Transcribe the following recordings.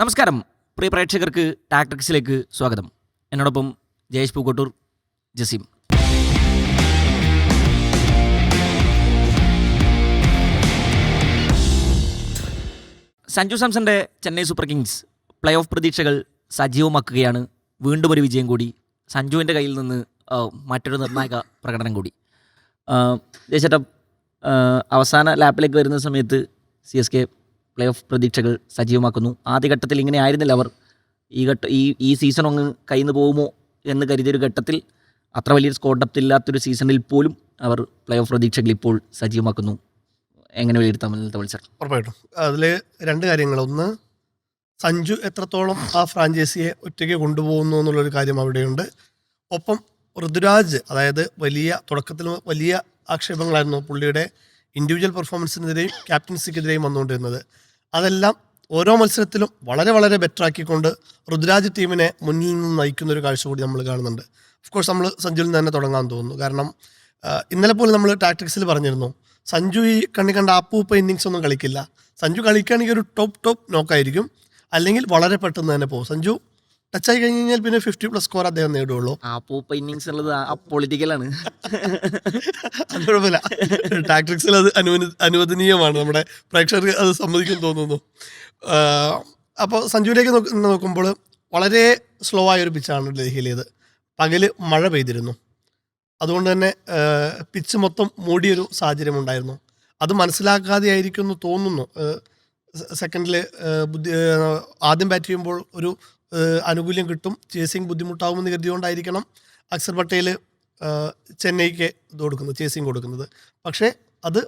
നമസ്കാരം പ്രിയ പ്രേക്ഷകർക്ക് ടാക്ടിക്സിലേക്ക് സ്വാഗതം. എന്നോടൊപ്പം ജയേഷ് പൂക്കോട്ടൂർ, ജസീം. സഞ്ജു സാംസന്റെ Chennai super kings play off പ്രതീക്ഷകൾ സജീവമാക്കുകയാണ്. വീണ്ടും ഒരു വിജയം കൂടി സഞ്ജുവിൻ്റെ കയ്യിൽ നിന്ന്, മറ്റൊരു നിർണായക പ്രകടനം കൂടി. ജയിച്ചേട്ടാ, അവസാന ലാപ്പിലേക്ക് വരുന്ന സമയത്ത് CSK പ്ലേ ഓഫ് പ്രതീക്ഷകൾ സജീവമാക്കുന്നു. ആദ്യഘട്ടത്തിൽ ഇങ്ങനെ ആയിരുന്നില്ല അവർ. ഈ സീസൺ അങ്ങ് കയ്യിൽ നിന്ന് പോകുമോ എന്ന് കരുതിയൊരു ഘട്ടത്തിൽ, അത്ര വലിയൊരു സ്കോർ ഡെപ്ത് ഇല്ലാത്തൊരു സീസണിൽ പോലും അവർ പ്ലേ ഓഫ് പ്രതീക്ഷകൾ ഇപ്പോൾ സജീവമാക്കുന്നു. എങ്ങനെ വിലയിരുത്താം ഇന്നത്തെ മത്സരം? ഉറപ്പായിട്ടും അതിൽ രണ്ട് കാര്യങ്ങൾ. ഒന്ന്, സഞ്ജു എത്രത്തോളം ആ ഫ്രാഞ്ചൈസിയെ ഒറ്റയ്ക്ക് കൊണ്ടുപോകുന്നു എന്നുള്ളൊരു കാര്യം അവിടെയുണ്ട്. ഒപ്പം ഋതുരാജ്, അതായത് തുടക്കത്തിൽ വലിയ ആക്ഷേപങ്ങളായിരുന്നു പുള്ളിയുടെ ഇൻഡിവിജ്വൽ പെർഫോമൻസിനെതിരെയും ക്യാപ്റ്റൻസിക്കെതിരെയും വന്നുകൊണ്ടിരുന്നത്. അതെല്ലാം ഓരോ മത്സരത്തിലും വളരെ വളരെ ബെറ്റർ ആക്കിക്കൊണ്ട് ഋതുരാജ് ടീമിനെ മുന്നിൽ നിന്ന് നയിക്കുന്ന ഒരു കാഴ്ച കൂടി നമ്മൾ കാണുന്നുണ്ട്. ഓഫ് കോഴ്സ് നമ്മൾ സഞ്ജുവിൽ നിന്ന് തന്നെ തുടങ്ങാൻ തോന്നുന്നു. കാരണം ഇന്നലെ പോലും നമ്മൾ ടാക്ടിക്സിൽ പറഞ്ഞിരുന്നു, സഞ്ജു ഈ കണ്ട ആപ്പൂപ്പ ഇന്നിങ്സ് ഒന്നും കളിക്കില്ല. സഞ്ജു കളിക്കുകയാണെങ്കിൽ ഒരു ടോപ്പ് നോക്കായിരിക്കും, അല്ലെങ്കിൽ വളരെ പെട്ടെന്ന് തന്നെ പോകും. സഞ്ജു ടച്ചായി കഴിഞ്ഞ് കഴിഞ്ഞാൽ പിന്നെ 50+ സ്കോർ അദ്ദേഹം നേടുകയുള്ളൂ. ആപ്പൂപ്പ ഇന്നിങ്സ് ഉള്ളത് പൊളിറ്റിക്കലാണ്. അത് കുഴപ്പമില്ല, ടാക്ടിക്സിൽ അത് അനുവദനീയമാണ്. നമ്മുടെ പ്രേക്ഷകർക്ക് അത് സമ്മതിക്കും തോന്നുന്നു. അപ്പോൾ സഞ്ജുവിലേക്ക് നോക്കുമ്പോൾ വളരെ സ്ലോ ആയൊരു പിച്ചാണ് ഡൽഹിയിലേത്. പകല് മഴ പെയ്തിരുന്നു, അതുകൊണ്ട് തന്നെ പിച്ച് മൊത്തം മൂടിയൊരു സാഹചര്യം ഉണ്ടായിരുന്നു. അത് മനസ്സിലാക്കാതെ ആയിരിക്കും എന്ന് തോന്നുന്നു. സെക്കൻഡിൽ ആദ്യം ബാറ്റ് ചെയ്യുമ്പോൾ ഒരു ആനുകൂല്യം കിട്ടും, ചേസിങ് ബുദ്ധിമുട്ടാവുമെന്ന് കരുതിയോണ്ടായിരിക്കണം അക്സർ പട്ടേൽ ചെന്നൈക്ക് ചേസിങ് കൊടുക്കുന്നത്. പക്ഷേ അത്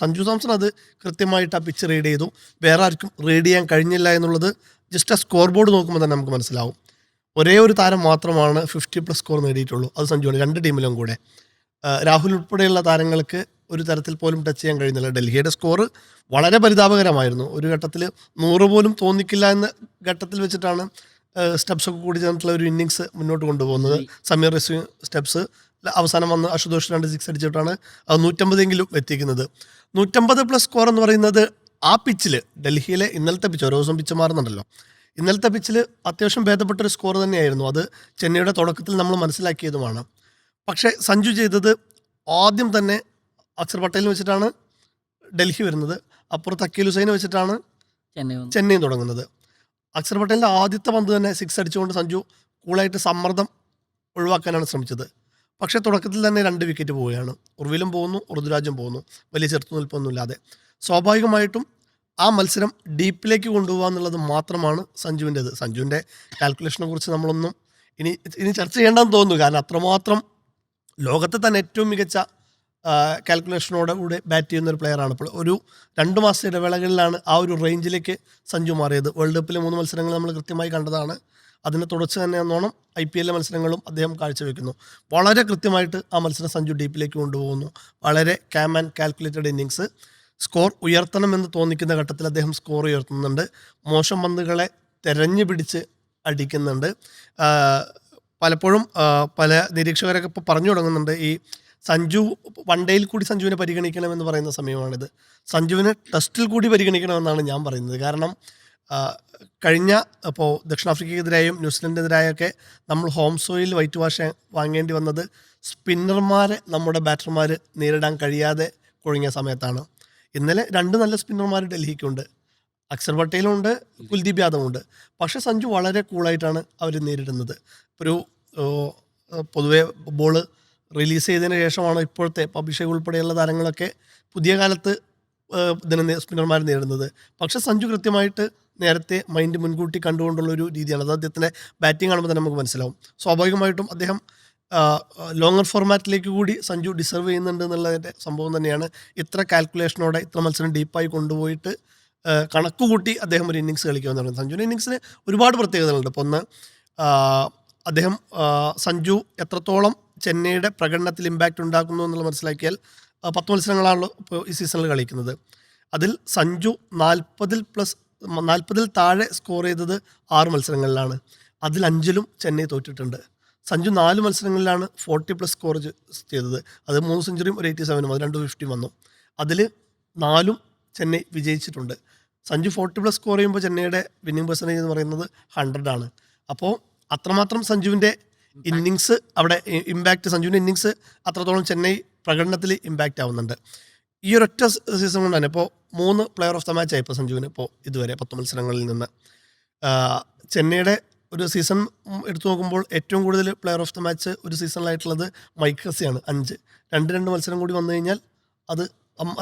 സഞ്ജു സാംസൺ അത് കൃത്യമായിട്ട് ആ പിച്ച് റീഡ് ചെയ്തു. വേറെ ആർക്കും റീഡ് ചെയ്യാൻ കഴിഞ്ഞില്ല എന്നുള്ളത് ജസ്റ്റ് ആ സ്കോർ ബോർഡ് നോക്കുമ്പോൾ തന്നെ നമുക്ക് മനസ്സിലാവും. ഒരേ ഒരു താരം മാത്രമാണ് 50+ സ്കോർ നേടിയിട്ടുള്ളൂ, അത് സഞ്ജുവാണ്. രണ്ട് ടീമിലും കൂടെ രാഹുൽ ഉൾപ്പെടെയുള്ള താരങ്ങൾക്ക് ഒരു തരത്തിൽ പോലും ടച്ച് ചെയ്യാൻ കഴിയുന്നില്ല. ഡൽഹിയുടെ സ്കോർ വളരെ പരിതാപകരമായിരുന്നു. ഒരു ഘട്ടത്തിൽ 100 പോലും തോന്നിക്കില്ല എന്ന ഘട്ടത്തിൽ വെച്ചിട്ടാണ് സ്റ്റെപ്സൊക്കെ കൂടി ചേർന്നിട്ടുള്ള ഒരു ഇന്നിങ്സ് മുന്നോട്ട് കൊണ്ടുപോകുന്നത്. സമീർ റസ്വി സ്റ്റെപ്സ്, അവസാനം വന്ന് അശുതോഷ് 2 6 അടിച്ചിട്ടാണ് അത് 150 എത്തിക്കുന്നത്. 150+ സ്കോർ എന്ന് പറയുന്നത് ആ പിച്ചിൽ, ഡൽഹിയിലെ ഇന്നലത്തെ പിച്ച്, ഓരോ ദിവസം പിച്ച് മാറുന്നുണ്ടല്ലോ, ഇന്നലത്തെ പിച്ചിൽ അത്യാവശ്യം ഭേദപ്പെട്ടൊരു സ്കോർ തന്നെയായിരുന്നു. അത് ചെന്നൈയുടെ തുടക്കത്തിൽ നമ്മൾ മനസ്സിലാക്കിയതുമാണ്. പക്ഷേ സഞ്ജു ചെയ്തത്, ആദ്യം തന്നെ അക്സർ പട്ടേലിന് വെച്ചിട്ടാണ് ഡൽഹി വരുന്നത്, അപ്പുറത്ത് അക്കീൽ ഹുസൈനെ വെച്ചിട്ടാണ് ചെന്നൈ തുടങ്ങുന്നത്. അക്സർ പട്ടേലിൻ്റെ ആദ്യത്തെ പന്ത് തന്നെ 6 അടിച്ചുകൊണ്ട് സഞ്ജു കൂളായിട്ട് സമ്മർദ്ദം ഒഴിവാക്കാനാണ് ശ്രമിച്ചത്. പക്ഷേ തുടക്കത്തിൽ തന്നെ 2 വിക്കറ്റ് പോവുകയാണ്. ഉർവിലും പോകുന്നു, ഋതുരാജും പോകുന്നു, വലിയ ചെറുത്തുനിൽപ്പൊന്നുമില്ലാതെ. സ്വാഭാവികമായിട്ടും ആ മത്സരം ഡീപ്പിലേക്ക് കൊണ്ടുപോകുക എന്നുള്ളത് മാത്രമാണ് സഞ്ജുവിൻ്റെത്. സഞ്ജുവിൻ്റെ കാൽക്കുലേഷനെ കുറിച്ച് നമ്മളൊന്നും ഇനി ചർച്ച ചെയ്യേണ്ടെന്ന് തോന്നുന്നു. കാരണം അത്രമാത്രം ലോകത്തെ തന്നെ ഏറ്റവും മികച്ച കാൽക്കുലേഷനോടെ കൂടെ ബാറ്റ് ചെയ്യുന്ന ഒരു പ്ലെയറാണ്. ഇപ്പോൾ ഒരു 2 മാസത്തെ ഇടവേളകളിലാണ് ആ ഒരു റേഞ്ചിലേക്ക് സഞ്ജു മാറിയത്. വേൾഡ് കപ്പിലെ 3 മത്സരങ്ങൾ നമ്മൾ കൃത്യമായി കണ്ടതാണ്. അതിന് തുടർച്ച തന്നെ എന്നോണം IPL മത്സരങ്ങളും അദ്ദേഹം കാഴ്ചവെക്കുന്നു. വളരെ കൃത്യമായിട്ട് ആ മത്സരം സഞ്ജു ഡീപ്പിലേക്ക് കൊണ്ടുപോകുന്നു. വളരെ calm and calculated innings. Score ഉയർത്തണമെന്ന് തോന്നിക്കുന്ന ഘട്ടത്തിൽ അദ്ദേഹം സ്കോർ ഉയർത്തുന്നുണ്ട്. മോശം പന്തുകളെ തെരഞ്ഞു പിടിച്ച് അടിക്കുന്നുണ്ട്. പലപ്പോഴും പല നിരീക്ഷകരൊക്കെ ഇപ്പോൾ പറഞ്ഞു തുടങ്ങുന്നുണ്ട്, ഈ സഞ്ജു വൺ ഡേയിൽ കൂടി സഞ്ജുവിനെ പരിഗണിക്കണമെന്ന് പറയുന്ന സമയമാണിത്. സഞ്ജുവിനെ ടെസ്റ്റിൽ കൂടി പരിഗണിക്കണമെന്നാണ് ഞാൻ പറയുന്നത്. കാരണം കഴിഞ്ഞ ഇപ്പോൾ ദക്ഷിണാഫ്രിക്കയ്ക്കെതിരായും ന്യൂസിലൻഡിനെതിരായൊക്കെ നമ്മൾ ഹോം സോയിൽ വൈറ്റ് വാഷ് വാങ്ങേണ്ടി വന്നത് സ്പിന്നർമാരെ നമ്മുടെ ബാറ്റർമാർ നേരിടാൻ കഴിയാതെ കുഴങ്ങിയ സമയത്താണ്. ഇന്നലെ 2 നല്ല സ്പിന്നർമാർ ഡൽഹിക്കുണ്ട്, അക്സർ പട്ടേലും ഉണ്ട്, കുൽദീപ് യാദവും ഉണ്ട്. പക്ഷേ സഞ്ജു വളരെ കൂളായിട്ടാണ് അവർ നേരിടുന്നത്. ഒരു പൊതുവെ ബോള് റിലീസ് ചെയ്തതിന് ശേഷമാണ് ഇപ്പോഴത്തെ അഭിഷേക് ഉൾപ്പെടെയുള്ള താരങ്ങളൊക്കെ പുതിയ കാലത്ത് സ്പിന്നർമാർ നേരിടുന്നത്. പക്ഷേ സഞ്ജു കൃത്യമായിട്ട് നേരത്തെ മൈൻഡ് മുൻകൂട്ടി കണ്ടുകൊണ്ടുള്ളൊരു രീതിയാണ്. അത് അദ്ദേഹത്തിൻ്റെ ബാറ്റിംഗ് കാണുമ്പോൾ തന്നെ നമുക്ക് മനസ്സിലാവും. സ്വാഭാവികമായിട്ടും അദ്ദേഹം ലോങ്ങർ ഫോർമാറ്റിലേക്ക് കൂടി സഞ്ജു ഡിസർവ് ചെയ്യുന്നുണ്ട് എന്നുള്ളതിൻ്റെ സംഭവം തന്നെയാണ്. ഇത്ര കാൽക്കുലേഷനോടെ ഇത്ര മത്സരം ഡീപ്പായി കൊണ്ടുപോയിട്ട് കണക്കുകൂട്ടി അദ്ദേഹം ഒരു ഇന്നിങ്സ് കളിക്കുമെന്ന് പറയുന്നത്. സഞ്ജുവിൻ്റെ ഇന്നിങ്സിന് ഒരുപാട് പ്രത്യേകതകളുണ്ട്. ഇപ്പോൾ ഒന്ന്, അദ്ദേഹം സഞ്ജു എത്രത്തോളം ചെന്നൈയുടെ പ്രകടനത്തിൽ ഇമ്പാക്റ്റ് ഉണ്ടാക്കുന്നു എന്നുള്ളത് മനസ്സിലാക്കിയാൽ 10 മത്സരങ്ങളാണല്ലോ ഇപ്പോൾ ഈ സീസണിൽ കളിക്കുന്നത്. അതിൽ സഞ്ജു 40+ താഴെ സ്കോർ ചെയ്തത് 6 മത്സരങ്ങളിലാണ്. അതിൽ 5ലും ചെന്നൈ തോറ്റിട്ടുണ്ട്. സഞ്ജു 4 മത്സരങ്ങളിലാണ് 40+ സ്കോർ ചെയ്തത്. അത് 3 സെഞ്ചുറിയും ഒരു 87ഉം, അത് 2 50 വന്നു. അതിൽ 4 ചെന്നൈ വിജയിച്ചിട്ടുണ്ട്. സഞ്ജു 40+ സ്കോർ ചെയ്യുമ്പോൾ ചെന്നൈയുടെ വിന്നിംഗ് പെർസെൻറ്റേജ് എന്ന് പറയുന്നത് 100 ആണ്. അപ്പോൾ അത്രമാത്രം സഞ്ജുവിൻ്റെ ഇന്നിങ്സ് അവിടെ ഇമ്പാക്റ്റ്, സഞ്ജുവിൻ്റെ ഇന്നിങ്സ് അത്രത്തോളം ചെന്നൈ പ്രകടനത്തിൽ ഇമ്പാക്റ്റ് ആവുന്നുണ്ട്. ഈ ഒരൊറ്റ സീസൺ കൊണ്ട് തന്നെ ഇപ്പോൾ 3 പ്ലെയർ ഓഫ് ദ മാച്ച് ആയി ഇപ്പോൾ സഞ്ജുവിന് ഇപ്പോൾ ഇതുവരെ 10 മത്സരങ്ങളിൽ നിന്ന്. ചെന്നൈയുടെ ഒരു സീസൺ എടുത്തു നോക്കുമ്പോൾ ഏറ്റവും കൂടുതൽ പ്ലെയർ ഓഫ് ദ മാച്ച് ഒരു സീസണിലായിട്ടുള്ളത് മൈക്ക് ഹസിയാണ് 5. 2 മത്സരം കൂടി വന്നു കഴിഞ്ഞാൽ അത്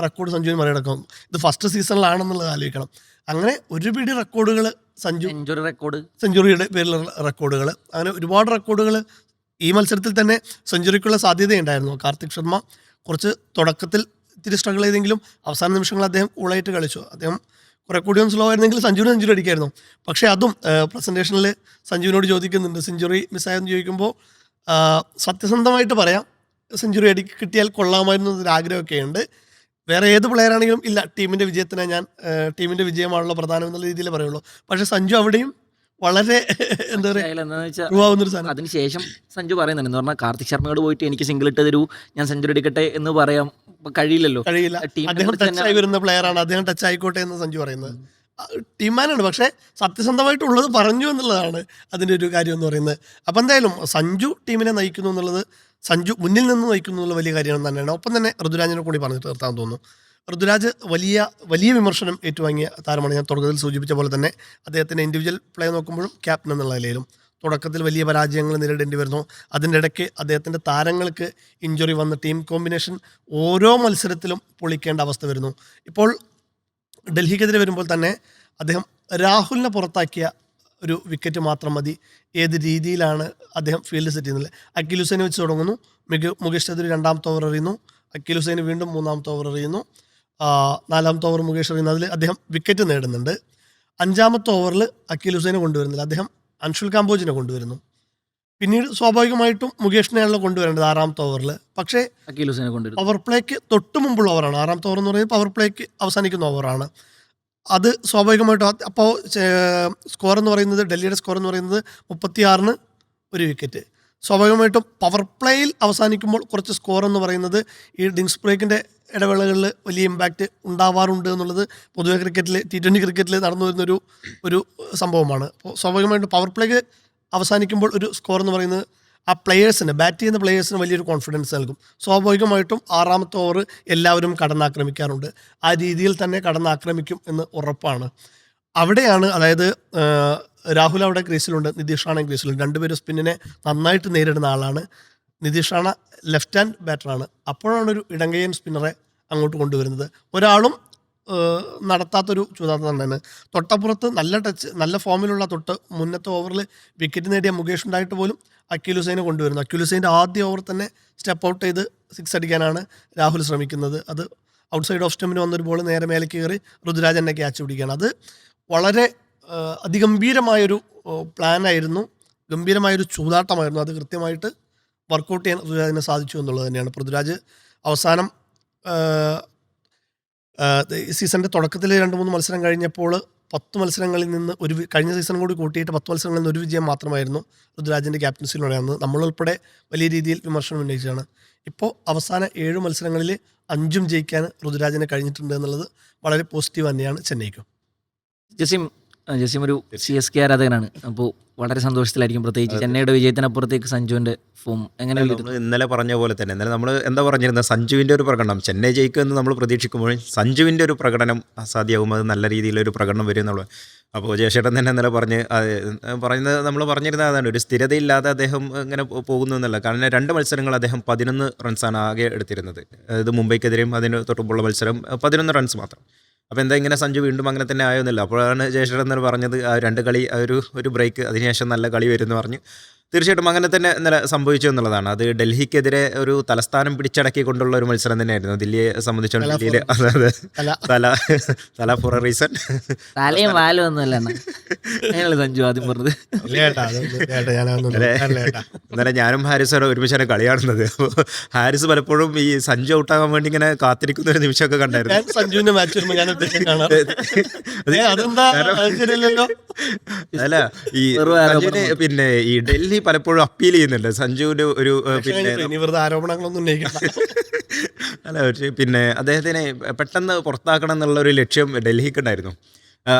റെക്കോർഡ് സഞ്ജുവിന് മറികടക്കും. ഇത് ഫസ്റ്റ് സീസണിലാണെന്നുള്ളത് ആലോചിക്കണം. അങ്ങനെ ഒരു പിടി റെക്കോർഡുകൾ സഞ്ജു, സെഞ്ചുറിയുടെ പേരിലുള്ള റെക്കോർഡുകൾ, അങ്ങനെ ഒരുപാട് റെക്കോർഡുകൾ ഈ മത്സരത്തിൽ തന്നെ സെഞ്ചുറിക്കുള്ള സാധ്യതയുണ്ടായിരുന്നു. കാർത്തിക് ശർമ്മ കുറച്ച് തുടക്കത്തിൽ ഇത്തിരി സ്ട്രഗിൾ ചെയ്തെങ്കിലും അവസാന നിമിഷങ്ങൾ അദ്ദേഹം കൂളായിട്ട് കളിച്ചു. അദ്ദേഹം കുറെ കൂടി ഒന്ന് സ്ലോ ആയിരുന്നെങ്കിൽ സഞ്ജുവിന് സെഞ്ചുറി അടിക്കായിരുന്നു. പക്ഷേ അതും പ്രസൻറ്റേഷനിൽ സഞ്ജുവിനോട് ചോദിക്കുന്നുണ്ട് സെഞ്ചുറി മിസ്സായെന്ന് ചോദിക്കുമ്പോൾ സത്യസന്ധമായിട്ട് പറയാം, സെഞ്ചുറി കിട്ടിയാൽ കൊള്ളാമായിരുന്നു എന്നൊരു ആഗ്രഹമൊക്കെ ഉണ്ട്. വേറെ ഏത് പ്ലെയർ ആണെങ്കിലും ഇല്ല, ടീമിൻ്റെ വിജയത്തിനെ ഞാൻ ടീമിൻ്റെ വിജയമാണല്ലോ പ്രധാനം എന്നുള്ള രീതിയിൽ പറയുള്ളൂ. പക്ഷേ സഞ്ജു അവിടെയും വളരെ എന്താ പറയുക അതിനുശേഷം സഞ്ജു പറയുന്നുണ്ട് എന്ന് പറഞ്ഞാൽ കാർത്തിക് ശർമ്മയോട് പോയിട്ട് എനിക്ക് സിംഗിൾ ഇട്ട് തരൂ, ഞാൻ സെഞ്ചുറി അടിക്കട്ടെ എന്ന് പറയാൻ കഴിയില്ല. അദ്ദേഹം ടച്ചായി വരുന്ന പ്ലെയറാണ്, അദ്ദേഹം ടച്ച് ആയിക്കോട്ടെ എന്ന് സഞ്ജു പറയുന്നത്. ടീമാനാണ്, പക്ഷേ സത്യസന്ധമായിട്ടുള്ളത് പറഞ്ഞു എന്നുള്ളതാണ് അതിൻ്റെ ഒരു കാര്യം എന്ന് പറയുന്നത്. അപ്പം എന്തായാലും സഞ്ജു ടീമിനെ നയിക്കുന്നു എന്നുള്ളത്, സഞ്ജു മുന്നിൽ നിന്ന് നയിക്കുന്നു എന്നുള്ള വലിയ കാര്യം തന്നെയാണ്. ഒപ്പം തന്നെ ഋതുരാജിനെ കൂടി പറഞ്ഞിട്ട് നിർത്താൻ തോന്നുന്നു. ഋതുരാജ് വലിയ വിമർശനം ഏറ്റുവാങ്ങിയ താരമാണ്. ഞാൻ തുടക്കത്തിൽ സൂചിപ്പിച്ച പോലെ തന്നെ അദ്ദേഹത്തിൻ്റെ ഇൻഡിവിജ്വൽ പ്ലേ നോക്കുമ്പോഴും ക്യാപ്റ്റൻ എന്നുള്ള നിലയിലും തുടക്കത്തിൽ വലിയ പരാജയങ്ങൾ നേരിടേണ്ടി വരുന്നു. അതിൻ്റെ ഇടയ്ക്ക് അദ്ദേഹത്തിൻ്റെ താരങ്ങൾക്ക് ഇഞ്ചുറി വന്ന് ടീം കോമ്പിനേഷൻ ഓരോ മത്സരത്തിലും പൊളിക്കേണ്ട അവസ്ഥ വരുന്നു. ഇപ്പോൾ ഡൽഹിക്കെതിരെ വരുമ്പോൾ തന്നെ അദ്ദേഹം രാഹുലിനെ പുറത്താക്കിയ ഒരു വിക്കറ്റ് മാത്രം മതി ഏത് രീതിയിലാണ് അദ്ദേഹം ഫീൽഡ് സെറ്റ് ചെയ്യുന്നത്. അഖിൽ ഹുസൈനെ വെച്ച് തുടങ്ങുന്നു, മുകേഷ് ചൗധരി 2ാമത്തെ ഓവർ എറിയുന്നു, അഖിൽ ഹുസൈന് വീണ്ടും 3ാമത്തെ ഓവർ എറിയുന്നു, 4ാമത്തെ ഓവർ മുകേഷ് എറിയുന്നു. അതിൽ അദ്ദേഹം വിക്കറ്റ് നേടുന്നുണ്ട്. 5ാമത്തെ ഓവറിൽ അഖിൽ ഹുസൈനെ കൊണ്ടുവരുന്നില്ല, അദ്ദേഹം അൻഷുൽ കാംബോജിനെ കൊണ്ടുവരുന്നു. പിന്നീട് സ്വാഭാവികമായിട്ടും മുകേഷിനെയാണല്ലോ കൊണ്ടുവരേണ്ടത് 6ാമത്തെ ഓവറിൽ. പക്ഷേ അഖിൽ ഹുസൈനെ കൊണ്ടുവരും. പവർ പ്ലേക്ക് തൊട്ട് മുമ്പുള്ള ഓവറാണ് 6ാമത്തെ ഓവർ എന്ന് പറയുന്നത്, പവർ പ്ലേക്ക് അവസാനിക്കുന്ന ഓവറാണ്. അത് സ്വാഭാവികമായിട്ടും അപ്പോൾ സ്കോർ എന്ന് പറയുന്നത്, ഡൽഹിയുടെ സ്കോർ എന്ന് പറയുന്നത് 36-ന് 1 വിക്കറ്റ്. സ്വാഭാവികമായിട്ടും പവർ പ്ലേയിൽ അവസാനിക്കുമ്പോൾ കുറച്ച് സ്കോർ എന്ന് പറയുന്നത് ഈ ഡിങ്സ് ബ്രേക്കിൻ്റെ ഇടവേളകളിൽ വലിയ ഇമ്പാക്റ്റ് ഉണ്ടാവാറുണ്ട് എന്നുള്ളത് പൊതുവെ ക്രിക്കറ്റിൽ T20 ക്രിക്കറ്റിൽ നടന്നു വരുന്നൊരു സംഭവമാണ്. അപ്പോൾ സ്വാഭാവികമായിട്ടും പവർ പ്ലേക്ക് അവസാനിക്കുമ്പോൾ ഒരു സ്കോർ എന്ന് പറയുന്നത് ആ പ്ലെയേഴ്സിന്, ബാറ്റ് ചെയ്യുന്ന പ്ലെയേഴ്സിന് വലിയൊരു കോൺഫിഡൻസ് നൽകും. സ്വാഭാവികമായിട്ടും 6ാമത്തെ ഓവർ എല്ലാവരും കടന്നാക്രമിക്കാറുണ്ട്. ആ രീതിയിൽ തന്നെ കടന്നാക്രമിക്കും എന്ന് ഉറപ്പാണ്. അവിടെയാണ്, അതായത് രാഹുൽ അവിടെ ക്രീസിലുണ്ട്, നിതീഷ് റാണ ക്രീസിലുണ്ട്. 2 പേരും സ്പിന്നിനെ നന്നായിട്ട് നേരിടുന്ന ആളാണ്. നിതീഷ് റാണ ലെഫ്റ്റ് ഹാൻഡ് ബാറ്ററാണ്. അപ്പോഴാണ് ഒരു ഇടങ്കയ്യൻ സ്പിന്നറെ അങ്ങോട്ട് കൊണ്ടുവരുന്നത്. ഒരാളും നടത്താത്തൊരു ചൂതാട്ടം തന്നെയാണ്. തൊട്ടപ്പുറത്ത് നല്ല ടച്ച്, നല്ല ഫോമിലുള്ള മുന്നത്തെ ഓവറിൽ വിക്കറ്റ് നേടിയ മുകേഷ് ഉണ്ടായിട്ട് പോലും അഖിൽ ഹുസൈനെ കൊണ്ടുവരുന്നു. അഖിൽ ഹുസൈൻ്റെ ആദ്യ ഓവർ തന്നെ സ്റ്റെപ്പ് ഔട്ട് ചെയ്ത് 6 അടിക്കാനാണ് രാഹുൽ ശ്രമിക്കുന്നത്. അത് ഔട്ട്സൈഡ് ഓഫ് സ്റ്റമ്പിന് വന്നൊരു ബോൾ നേരെ മേലേക്ക് കയറി ഋതുരാജ് തന്നെ ക്യാച്ച് പിടിക്കുകയാണ്. അത് വളരെ അതിഗംഭീരമായൊരു പ്ലാനായിരുന്നു, ഗംഭീരമായൊരു ചൂതാട്ടമായിരുന്നു. അത് കൃത്യമായിട്ട് വർക്കൗട്ട് ചെയ്യാൻ ഋതുരാജിനെ സാധിച്ചു എന്നുള്ളത് തന്നെയാണ്. ഋതുരാജ് അവസാനം സീസണിൻ്റെ തുടക്കത്തിൽ 2-3 മത്സരം കഴിഞ്ഞപ്പോൾ 10 മത്സരങ്ങളിൽ നിന്ന് കഴിഞ്ഞ സീസൺ കൂടി കൂട്ടിയിട്ട് 10 മത്സരങ്ങളിൽ നിന്ന് 1 വിജയം മാത്രമായിരുന്നു ഋതുരാജിൻ്റെ ക്യാപ്റ്റൻസിയിലൂടെയാണ് നമ്മളുൾപ്പെടെ വലിയ രീതിയിൽ വിമർശനം ഉന്നയിച്ചതാണ്. ഇപ്പോൾ അവസാന 7 മത്സരങ്ങളിൽ 5ഉം ജയിക്കാൻ ഋതുരാജിന് കഴിഞ്ഞിട്ടുണ്ട് എന്നുള്ളത് വളരെ പോസിറ്റീവ് തന്നെയാണ് ചെന്നൈക്കും. ജസീം ഒരു CSK ആരാധകനാണ്. അപ്പോൾ വളരെ സന്തോഷത്തിലായിരിക്കും, പ്രത്യേകിച്ച് ചെന്നൈയുടെ വിജയത്തിനപ്പുറത്തേക്ക് സഞ്ജുവിൻ്റെ ഫോം എങ്ങനെ ഇന്നലെ പറഞ്ഞ പോലെ തന്നെ. ഇന്നലെ നമ്മൾ എന്താ പറഞ്ഞിരുന്നത്, സഞ്ജുവിൻ്റെ ഒരു പ്രകടനം ചെന്നൈ ജയിക്കുമെന്ന് നമ്മൾ പ്രതീക്ഷിക്കുമ്പോഴും സഞ്ജുവിൻ്റെ ഒരു പ്രകടനം അസാധ്യമാകും, അത് നല്ല രീതിയിലൊരു പ്രകടനം വരും എന്നുള്ളത്. അപ്പോൾ ജയശേട്ടൻ തന്നെ ഇന്നലെ പറയുന്നത് നമ്മൾ പറഞ്ഞിരുന്ന അതാണ്, ഒരു സ്ഥിരതയില്ലാതെ അദ്ദേഹം ഇങ്ങനെ പോകുന്നു എന്നല്ല. കാരണം 2 മത്സരങ്ങൾ അദ്ദേഹം 11 റൺസാണ് ആകെ എടുത്തിരുന്നത്. അതായത് മുംബൈക്കെതിരെയും അതിന് തൊട്ടുമുള്ള മത്സരം 11 റൺസ് മാത്രം. അപ്പോൾ എന്താ ഇങ്ങനെ സഞ്ജു വീണ്ടും അങ്ങനെ തന്നെ ആയൊന്നുമില്ല. അപ്പോഴാണ് ജയശേഖരൻ എന്നർ പറഞ്ഞത് ആ 2 കളി ഒരു ബ്രേക്ക്, അതിനുശേഷം നല്ല കളി വരുമെന്ന് പറഞ്ഞു. തീർച്ചയായിട്ടും അങ്ങനെ തന്നെ ഇന്നലെ സംഭവിച്ചു എന്നുള്ളതാണ്. അത് ഡൽഹിക്കെതിരെ ഒരു തലസ്ഥാനം പിടിച്ചടക്കിക്കൊണ്ടുള്ള ഒരു മത്സരം തന്നെയായിരുന്നു ദില്ലിയെ സംബന്ധിച്ചിടത്തോളം. ഡൽഹിയിൽ തല ഫോർ എ റീസൺ, തലയും വാലും ഒന്നുമല്ല സഞ്ജു ആദ്യം പറഞ്ഞത്. ഇന്നലെ ഞാനും ഹാരിസും ഒരുമിച്ചാണ് കളി കാണുന്നത്. അപ്പോൾ ഹാരിസ് പലപ്പോഴും ഈ സഞ്ജു ഔട്ടാകാൻ വേണ്ടി ഇങ്ങനെ കാത്തിരിക്കുന്ന ഒരു നിമിഷമൊക്കെ കണ്ടായിരുന്നു. സഞ്ജുവിന്റെ മാച്ച് അല്ല, ഈ പിന്നെ ഈ ഡൽഹി പലപ്പോഴും അപ്പീൽ ചെയ്യുന്നുണ്ട് സഞ്ജുവിന്റെ ഒരു ആരോപണങ്ങളൊന്നും അല്ല, പിന്നെ അദ്ദേഹത്തിനെ പെട്ടെന്ന് പുറത്താക്കണം എന്നുള്ള ഒരു ലക്ഷ്യം ഡൽഹിക്ക് ഉണ്ടായിരുന്നു.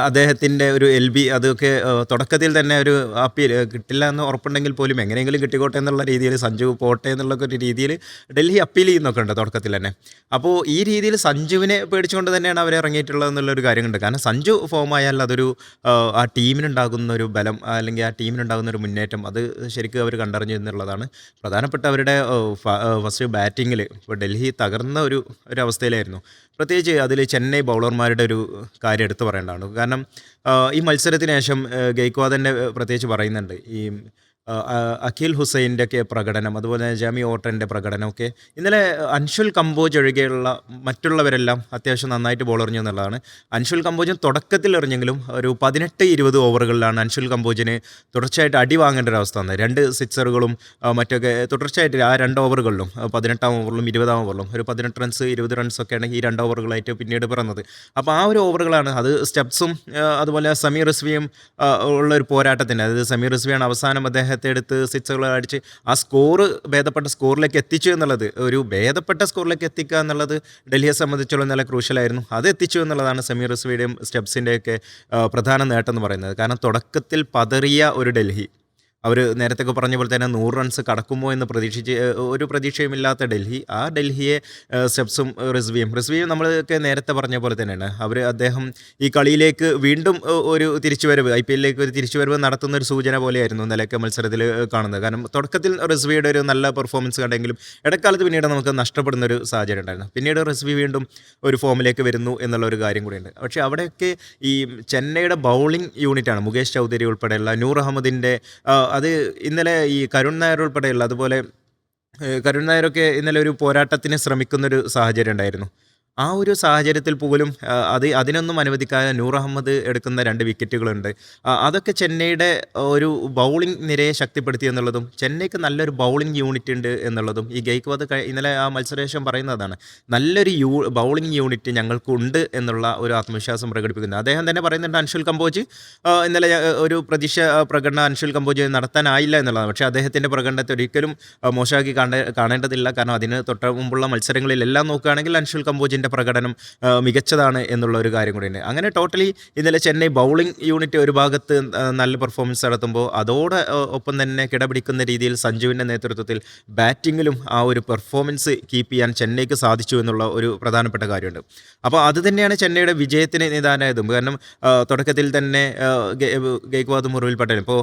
അദ്ദേഹത്തിൻ്റെ ഒരു LB അതൊക്കെ തുടക്കത്തിൽ തന്നെ ഒരു അപ്പീൽ കിട്ടില്ല എന്ന് ഉറപ്പുണ്ടെങ്കിൽ പോലും എങ്ങനെയെങ്കിലും കിട്ടിക്കോട്ടെ എന്നുള്ള രീതിയിൽ സഞ്ജു പോട്ടെ എന്നുള്ള ഒരു രീതിയിൽ ഡൽഹി അപ്പീൽ ചെയ്യുന്നൊക്കെ ഉണ്ട് തുടക്കത്തിൽ തന്നെ. അപ്പോൾ ഈ രീതിയിൽ സഞ്ജുവിനെ പേടിച്ചുകൊണ്ട് തന്നെയാണ് അവർ ഇറങ്ങിയിട്ടുള്ളത് എന്നുള്ളൊരു കാര്യമുണ്ട്. കാരണം സഞ്ജു ഫോമായാൽ അതൊരു ആ ടീമിനുണ്ടാകുന്ന ഒരു ബലം അല്ലെങ്കിൽ ആ ടീമിനുണ്ടാകുന്ന ഒരു മുന്നേറ്റം അത് ശരിക്കും അവർ കണ്ടറിഞ്ഞു എന്നുള്ളതാണ് പ്രധാനപ്പെട്ട അവരുടെ ഫസ്റ്റ് ബാറ്റിങ്ങിൽ. ഇപ്പോൾ ഡൽഹി തകർന്ന ഒരു അവസ്ഥയിലായിരുന്നു. പ്രത്യേകിച്ച് അതിൽ ചെന്നൈ ബൗളർമാരുടെ ഒരു കാര്യം എടുത്തു പറയേണ്ടതാണ്. കാരണം ഈ മത്സരത്തിന് ശേഷം ഗെയ്ക്വാദ് തന്നെ പ്രത്യേകിച്ച് പറയുന്നുണ്ട് ഈ അഖിൽ ഹുസൈൻ്റെ ഒക്കെ പ്രകടനം, അതുപോലെ ജാമി ഓട്ടൻ്റെ പ്രകടനമൊക്കെ ഇന്നലെ അൻഷുൽ കമ്പോജ് ഒഴികെയുള്ള മറ്റുള്ളവരെല്ലാം അത്യാവശ്യം നന്നായിട്ട് ബോൾ എറിഞ്ഞു എന്നുള്ളതാണ്. അൻഷുൽ കമ്പോജും തുടക്കത്തിൽ എറിഞ്ഞെങ്കിലും ഒരു 18-20 ഓവറുകളിലാണ് അൻഷുൽ കമ്പോജിന് തുടർച്ചയായിട്ട് അടി വാങ്ങേണ്ട ഒരു അവസ്ഥ വന്നത്. 2 സിക്സറുകളും മറ്റൊക്കെ തുടർച്ചയായിട്ട് ആ 2 ഓവറുകളിലും 18-ാം ഓവറിലും 20-ാം ഓവറിലും ഒരു 18 റൺസ് 20 റൺസൊക്കെയാണ് ഈ 2 ഓവറുകളായിട്ട് പിന്നീട് പിറന്നത്. അപ്പോൾ ആ ഒരു ഓവറുകളാണ് അത് സ്റ്റെപ്സും അതുപോലെ സമീർ റിസ്വിയും ഉള്ള ഒരു പോരാട്ടത്തിന്, അതായത് സമീർ റിസ്വിയാണ് അവസാനം അദ്ദേഹത്തെ എടുത്ത് സിക്സുകൾ അടിച്ച് ആ സ്കോർ ഭേദപ്പെട്ട സ്കോറിലേക്ക് എത്തിച്ചു എന്നുള്ളത്, ഒരു ഭേദപ്പെട്ട സ്കോറിലേക്ക് എത്തിക്കുക എന്നുള്ളത് ഡൽഹിയെ സംബന്ധിച്ചുള്ള നല്ല ക്രൂഷ്യലായിരുന്നു. അത് എത്തിച്ചു എന്നുള്ളതാണ് സമീർ റിസ്വിയുടെയും സ്റ്റെപ്സിൻ്റെയൊക്കെ പ്രധാന നേട്ടം എന്ന് പറയുന്നത്. കാരണം തുടക്കത്തിൽ പതറിയ ഒരു ഡൽഹി, അവർ നേരത്തെ പറഞ്ഞ പോലെ തന്നെ 100 റൺസ് കടക്കുമോ എന്ന് ഒരു പ്രതീക്ഷയുമില്ലാത്ത ഡൽഹി, ആ ഡൽഹിയെ സ്റ്റെപ്സും റിസ്വിയും നമ്മളൊക്കെ നേരത്തെ പറഞ്ഞ പോലെ തന്നെയാണ്. അദ്ദേഹം ഈ കളിയിലേക്ക് വീണ്ടും ഒരു തിരിച്ചുവരവ്, IPLലേക്ക് ഒരു തിരിച്ചുവരവ് നടത്തുന്ന ഒരു സൂചന പോലെയായിരുന്നു ഇന്നലെയൊക്കെ മത്സരത്തിൽ കാണുന്നത്. കാരണം തുടക്കത്തിൽ റിസ്വിയുടെ ഒരു നല്ല പെർഫോമൻസ് കണ്ടെങ്കിലും ഇടക്കാലത്ത് പിന്നീട് നമുക്ക് നഷ്ടപ്പെടുന്ന ഒരു സാഹചര്യം ഉണ്ടായിരുന്നു. പിന്നീട് റിസ്വി വീണ്ടും ഒരു ഫോമിലേക്ക് വരുന്നു എന്നുള്ള ഒരു കാര്യം കൂടിയുണ്ട്. പക്ഷേ അവിടെയൊക്കെ ഈ ചെന്നൈയുടെ ബൗളിംഗ് യൂണിറ്റാണ്, മുകേഷ് ചൗധരി ഉൾപ്പെടെയുള്ള നൂർ അഹമ്മദിൻ്റെ അത് ഇന്നലെ ഈ കരുൺ നായർ ഉൾപ്പെടെയുള്ള, അതുപോലെ കരുൺ നായരൊക്കെ ഇന്നലെ ഒരു പോരാട്ടത്തിന് ശ്രമിക്കുന്നൊരു സാഹചര്യം ഉണ്ടായിരുന്നു. ആ ഒരു സാഹചര്യത്തിൽ പോലും അതിനൊന്നും അനുവദിക്കാതെ നൂർ അഹമ്മദ് എടുക്കുന്ന 2 വിക്കറ്റുകളുണ്ട്. അതൊക്കെ ചെന്നൈയുടെ ഒരു ബൗളിംഗ് നിരയെ ശക്തിപ്പെടുത്തി എന്നുള്ളതും ചെന്നൈക്ക് നല്ലൊരു ബൗളിംഗ് യൂണിറ്റ് ഉണ്ട് എന്നുള്ളതും ഈ ഗെയ്ക്വാദ് ഇന്നലെ ആ മത്സരശേഷം പറയുന്നതാണ്. നല്ലൊരു ബൗളിംഗ് യൂണിറ്റ് ഞങ്ങൾക്കുണ്ട് എന്നുള്ള ഒരു ആത്മവിശ്വാസം പ്രകടിപ്പിക്കുന്നത്. അദ്ദേഹം തന്നെ പറയുന്നുണ്ട് അൻഷുൽ കമ്പോജ് ഇന്നലെ ഒരു പ്രകടനം അൻഷുൽ കമ്പോജ് നടത്താനായില്ല എന്നുള്ളതാണ്. പക്ഷേ അദ്ദേഹത്തിൻ്റെ പ്രകടനത്തെ ഒരിക്കലും മോശമാക്കി കാണേണ്ടതില്ല. കാരണം അതിന് തൊട്ട മുമ്പുള്ള മത്സരങ്ങളിലെല്ലാം നോക്കുകയാണെങ്കിൽ അൻഷുൽ കമ്പോജിൻ്റെ പ്രകടനം മികച്ചതാണ് എന്നുള്ള ഒരു കാര്യം കൂടിയുണ്ട്. അങ്ങനെ ടോട്ടലി ഇന്നലെ ചെന്നൈ ബൗളിംഗ് യൂണിറ്റ് ഒരു ഭാഗത്ത് നല്ല പെർഫോമൻസ് നടത്തുമ്പോൾ അതോടെ ഒപ്പം തന്നെ കിടപിടിക്കുന്ന രീതിയിൽ സഞ്ജുവിൻ്റെ നേതൃത്വത്തിൽ ബാറ്റിങ്ങിലും ആ ഒരു പെർഫോമൻസ് കീപ്പ് ചെയ്യാൻ ചെന്നൈക്ക് സാധിച്ചു എന്നുള്ള ഒരു പ്രധാനപ്പെട്ട കാര്യമുണ്ട്. അപ്പോൾ അത് തന്നെയാണ് ചെന്നൈയുടെ വിജയത്തിന് നിദാനമായതും. കാരണം തുടക്കത്തിൽ തന്നെ ഗെയ്ക്വാദും ഉർവിൽ പട്ടേലും, ഇപ്പോൾ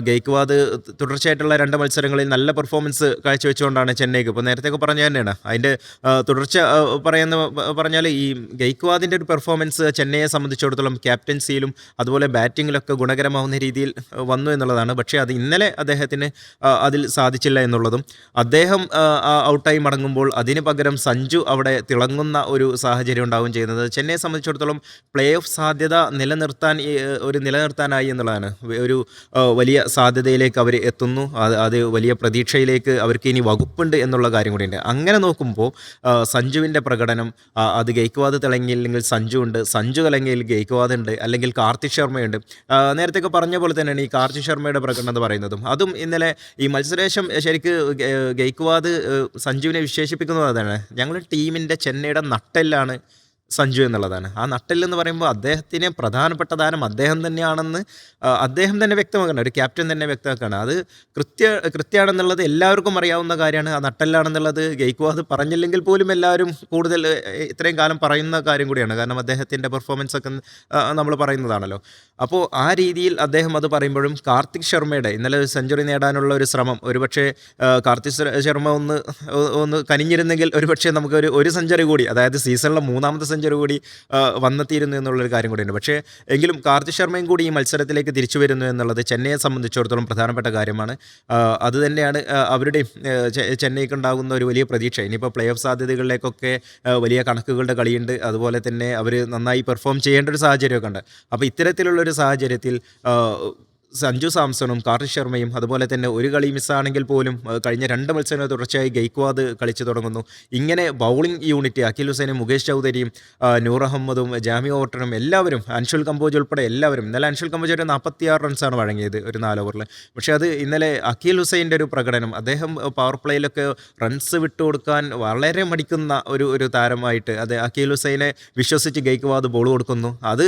ഗെയ്ക്വാദ് തുടർച്ചയായിട്ടുള്ള 2 മത്സരങ്ങളിൽ നല്ല പെർഫോമൻസ് കാഴ്ചവെച്ചുകൊണ്ടാണ് ചെന്നൈക്ക്, ഇപ്പോൾ നേരത്തെ പറഞ്ഞ തന്നെയാണ് അതിൻ്റെ തുടർച്ച പറഞ്ഞാൽ ഈ ഗെയ്ക്വാദിൻ്റെ ഒരു പെർഫോമൻസ് ചെന്നൈയെ സംബന്ധിച്ചിടത്തോളം ക്യാപ്റ്റൻസിയിലും അതുപോലെ ബാറ്റിങ്ങിലൊക്കെ ഗുണകരമാവുന്ന രീതിയിൽ വന്നു എന്നുള്ളതാണ്. പക്ഷേ അത് ഇന്നലെ അദ്ദേഹത്തിന് അതിൽ സാധിച്ചില്ല എന്നുള്ളതും, അദ്ദേഹം ഔട്ടായി മടങ്ങുമ്പോൾ അതിന് പകരം സഞ്ജു അവിടെ തിളങ്ങുന്ന ഒരു സാഹചര്യം ഉണ്ടാവുകയും ചെയ്യുന്നത് ചെന്നൈയെ സംബന്ധിച്ചിടത്തോളം പ്ലേ ഓഫ് സാധ്യത നിലനിർത്താനായി എന്നുള്ളതാണ്. ഒരു വലിയ സാധ്യതയിലേക്ക് അവർ എത്തുന്നു, അത് വലിയ പ്രതീക്ഷയിലേക്ക് അവർക്ക് ഇനി വകുപ്പുണ്ട് എന്നുള്ള കാര്യം കൂടിയുണ്ട്. അങ്ങനെ നോക്കുമ്പോൾ സഞ്ജുവിൻ്റെ പ്രകടനം, അത് ഗെയ്ക്വാദ് തിളങ്ങിയില്ലെങ്കിൽ സഞ്ജു ഉണ്ട്, സഞ്ജു തിളങ്ങിയിൽ ഗെയ്ക്വാദ് ഉണ്ട്, അല്ലെങ്കിൽ കാർത്തിക് ശർമ്മയുണ്ട്. നേരത്തെ പറഞ്ഞ പോലെ തന്നെയാണ് ഈ കാർത്തിക് ശർമ്മയുടെ പ്രകടനം എന്ന് പറയുന്നതും. അതും ഇന്നലെ ഈ മത്സരശേഷം ശരിക്ക് ഗെയ്ക്വാദ് സഞ്ജുവിനെ വിശേഷിപ്പിക്കുന്നത് അതാണ്, ഞങ്ങൾ ടീമിൻ്റെ ചെന്നൈയുടെ നട്ടെല്ലാണ് സഞ്ജു എന്നുള്ളതാണ്. ആ നട്ടെല്ലെന്ന് പറയുമ്പോൾ അദ്ദേഹത്തിന് പ്രധാനപ്പെട്ട താരം അദ്ദേഹം തന്നെയാണെന്ന് അദ്ദേഹം തന്നെ വ്യക്തമാക്കണം, ഒരു ക്യാപ്റ്റൻ തന്നെ വ്യക്തമാക്കണം. അത് കൃത്യമാണെന്നുള്ളത് എല്ലാവർക്കും അറിയാവുന്ന കാര്യമാണ്. ആ നട്ടെല്ലാണെന്നുള്ളത് ഗെയ്ക്വാദ് പറഞ്ഞില്ലെങ്കിൽ പോലും എല്ലാവരും കൂടുതൽ ഇത്രയും കാലം പറയുന്ന കാര്യം കൂടിയാണ്. കാരണം അദ്ദേഹത്തിൻ്റെ പെർഫോമൻസ് ഒക്കെ നമ്മൾ പറയുന്നതാണല്ലോ. അപ്പോൾ ആ രീതിയിൽ അദ്ദേഹം അത് പറയുമ്പോഴും കാർത്തിക് ശർമ്മയുടെ ഇന്നലെ സെഞ്ചുറി നേടാനുള്ള ഒരു ശ്രമം, ഒരുപക്ഷെ കാർത്തിക് ശർമ്മ ഒന്ന് കനിഞ്ഞിരുന്നെങ്കിൽ ഒരുപക്ഷെ നമുക്ക് ഒരു സെഞ്ചുറി കൂടി, അതായത് സീസണിലെ 3ാമത്തെ സെഞ്ചുറി കൂടി വന്നെത്തിയിരുന്നു എന്നുള്ളൊരു കാര്യം കൂടിയുണ്ട്. പക്ഷേ എങ്കിലും കാർത്തിക് ശർമ്മയും കൂടി ഈ മത്സരത്തിലേക്ക് തിരിച്ചു വരുന്നു എന്നുള്ളത് ചെന്നൈയെ സംബന്ധിച്ചിടത്തോളം പ്രധാനപ്പെട്ട കാര്യമാണ്. അതുതന്നെയാണ് അവരുടെയും ചെന്നൈക്ക് ഉണ്ടാകുന്ന ഒരു വലിയ പ്രതീക്ഷ. ഇനിയിപ്പോൾ പ്ലേ ഓഫ് സാധ്യതകളിലേക്കൊക്കെ വലിയ കണക്കുകളുടെ കളിയുണ്ട്, അതുപോലെ തന്നെ അവർ നന്നായി പെർഫോം ചെയ്യേണ്ട ഒരു സാഹചര്യമൊക്കെ ഉണ്ട്. അപ്പോൾ ഇത്തരത്തിലുള്ളൊരു സാഹചര്യത്തിൽ സഞ്ജു സാംസണും കാർത്തിക് ശർമ്മയും അതുപോലെ തന്നെ ഒരു കളി മിസ്സാണെങ്കിൽ പോലും കഴിഞ്ഞ 2 മത്സരങ്ങൾ തുടർച്ചയായി ഗെയ്ക്വാദ് കളിച്ചു തുടങ്ങുന്നു. ഇങ്ങനെ ബൗളിംഗ് യൂണിറ്റ് അഖിൽ ഹുസൈനും മുകേഷ് ചൗധരിയും നൂർ അഹമ്മദും ജാമി ഓവർട്ടണും എല്ലാവരും അൻഷുൽ കമ്പോജ് ഉൾപ്പെടെ എല്ലാവരും. ഇന്നലെ അൻഷുൽ കമ്പോജ് ഒരു 46 റൺസാണ് വഴങ്ങിയത് ഒരു 4 ഓവറിൽ. പക്ഷേ അത് ഇന്നലെ അഖിൽ ഹുസൈൻ്റെ ഒരു പ്രകടനം, അദ്ദേഹം പവർ പ്ലേയിലൊക്കെ റൺസ് വിട്ടുകൊടുക്കാൻ വളരെ മടിക്കുന്ന ഒരു താരമായിട്ട് അത് അഖിൽ ഹുസൈനെ വിശ്വസിച്ച് ഗെയ്ക്വാദ് ബോൾ കൊടുക്കുന്നു. അത്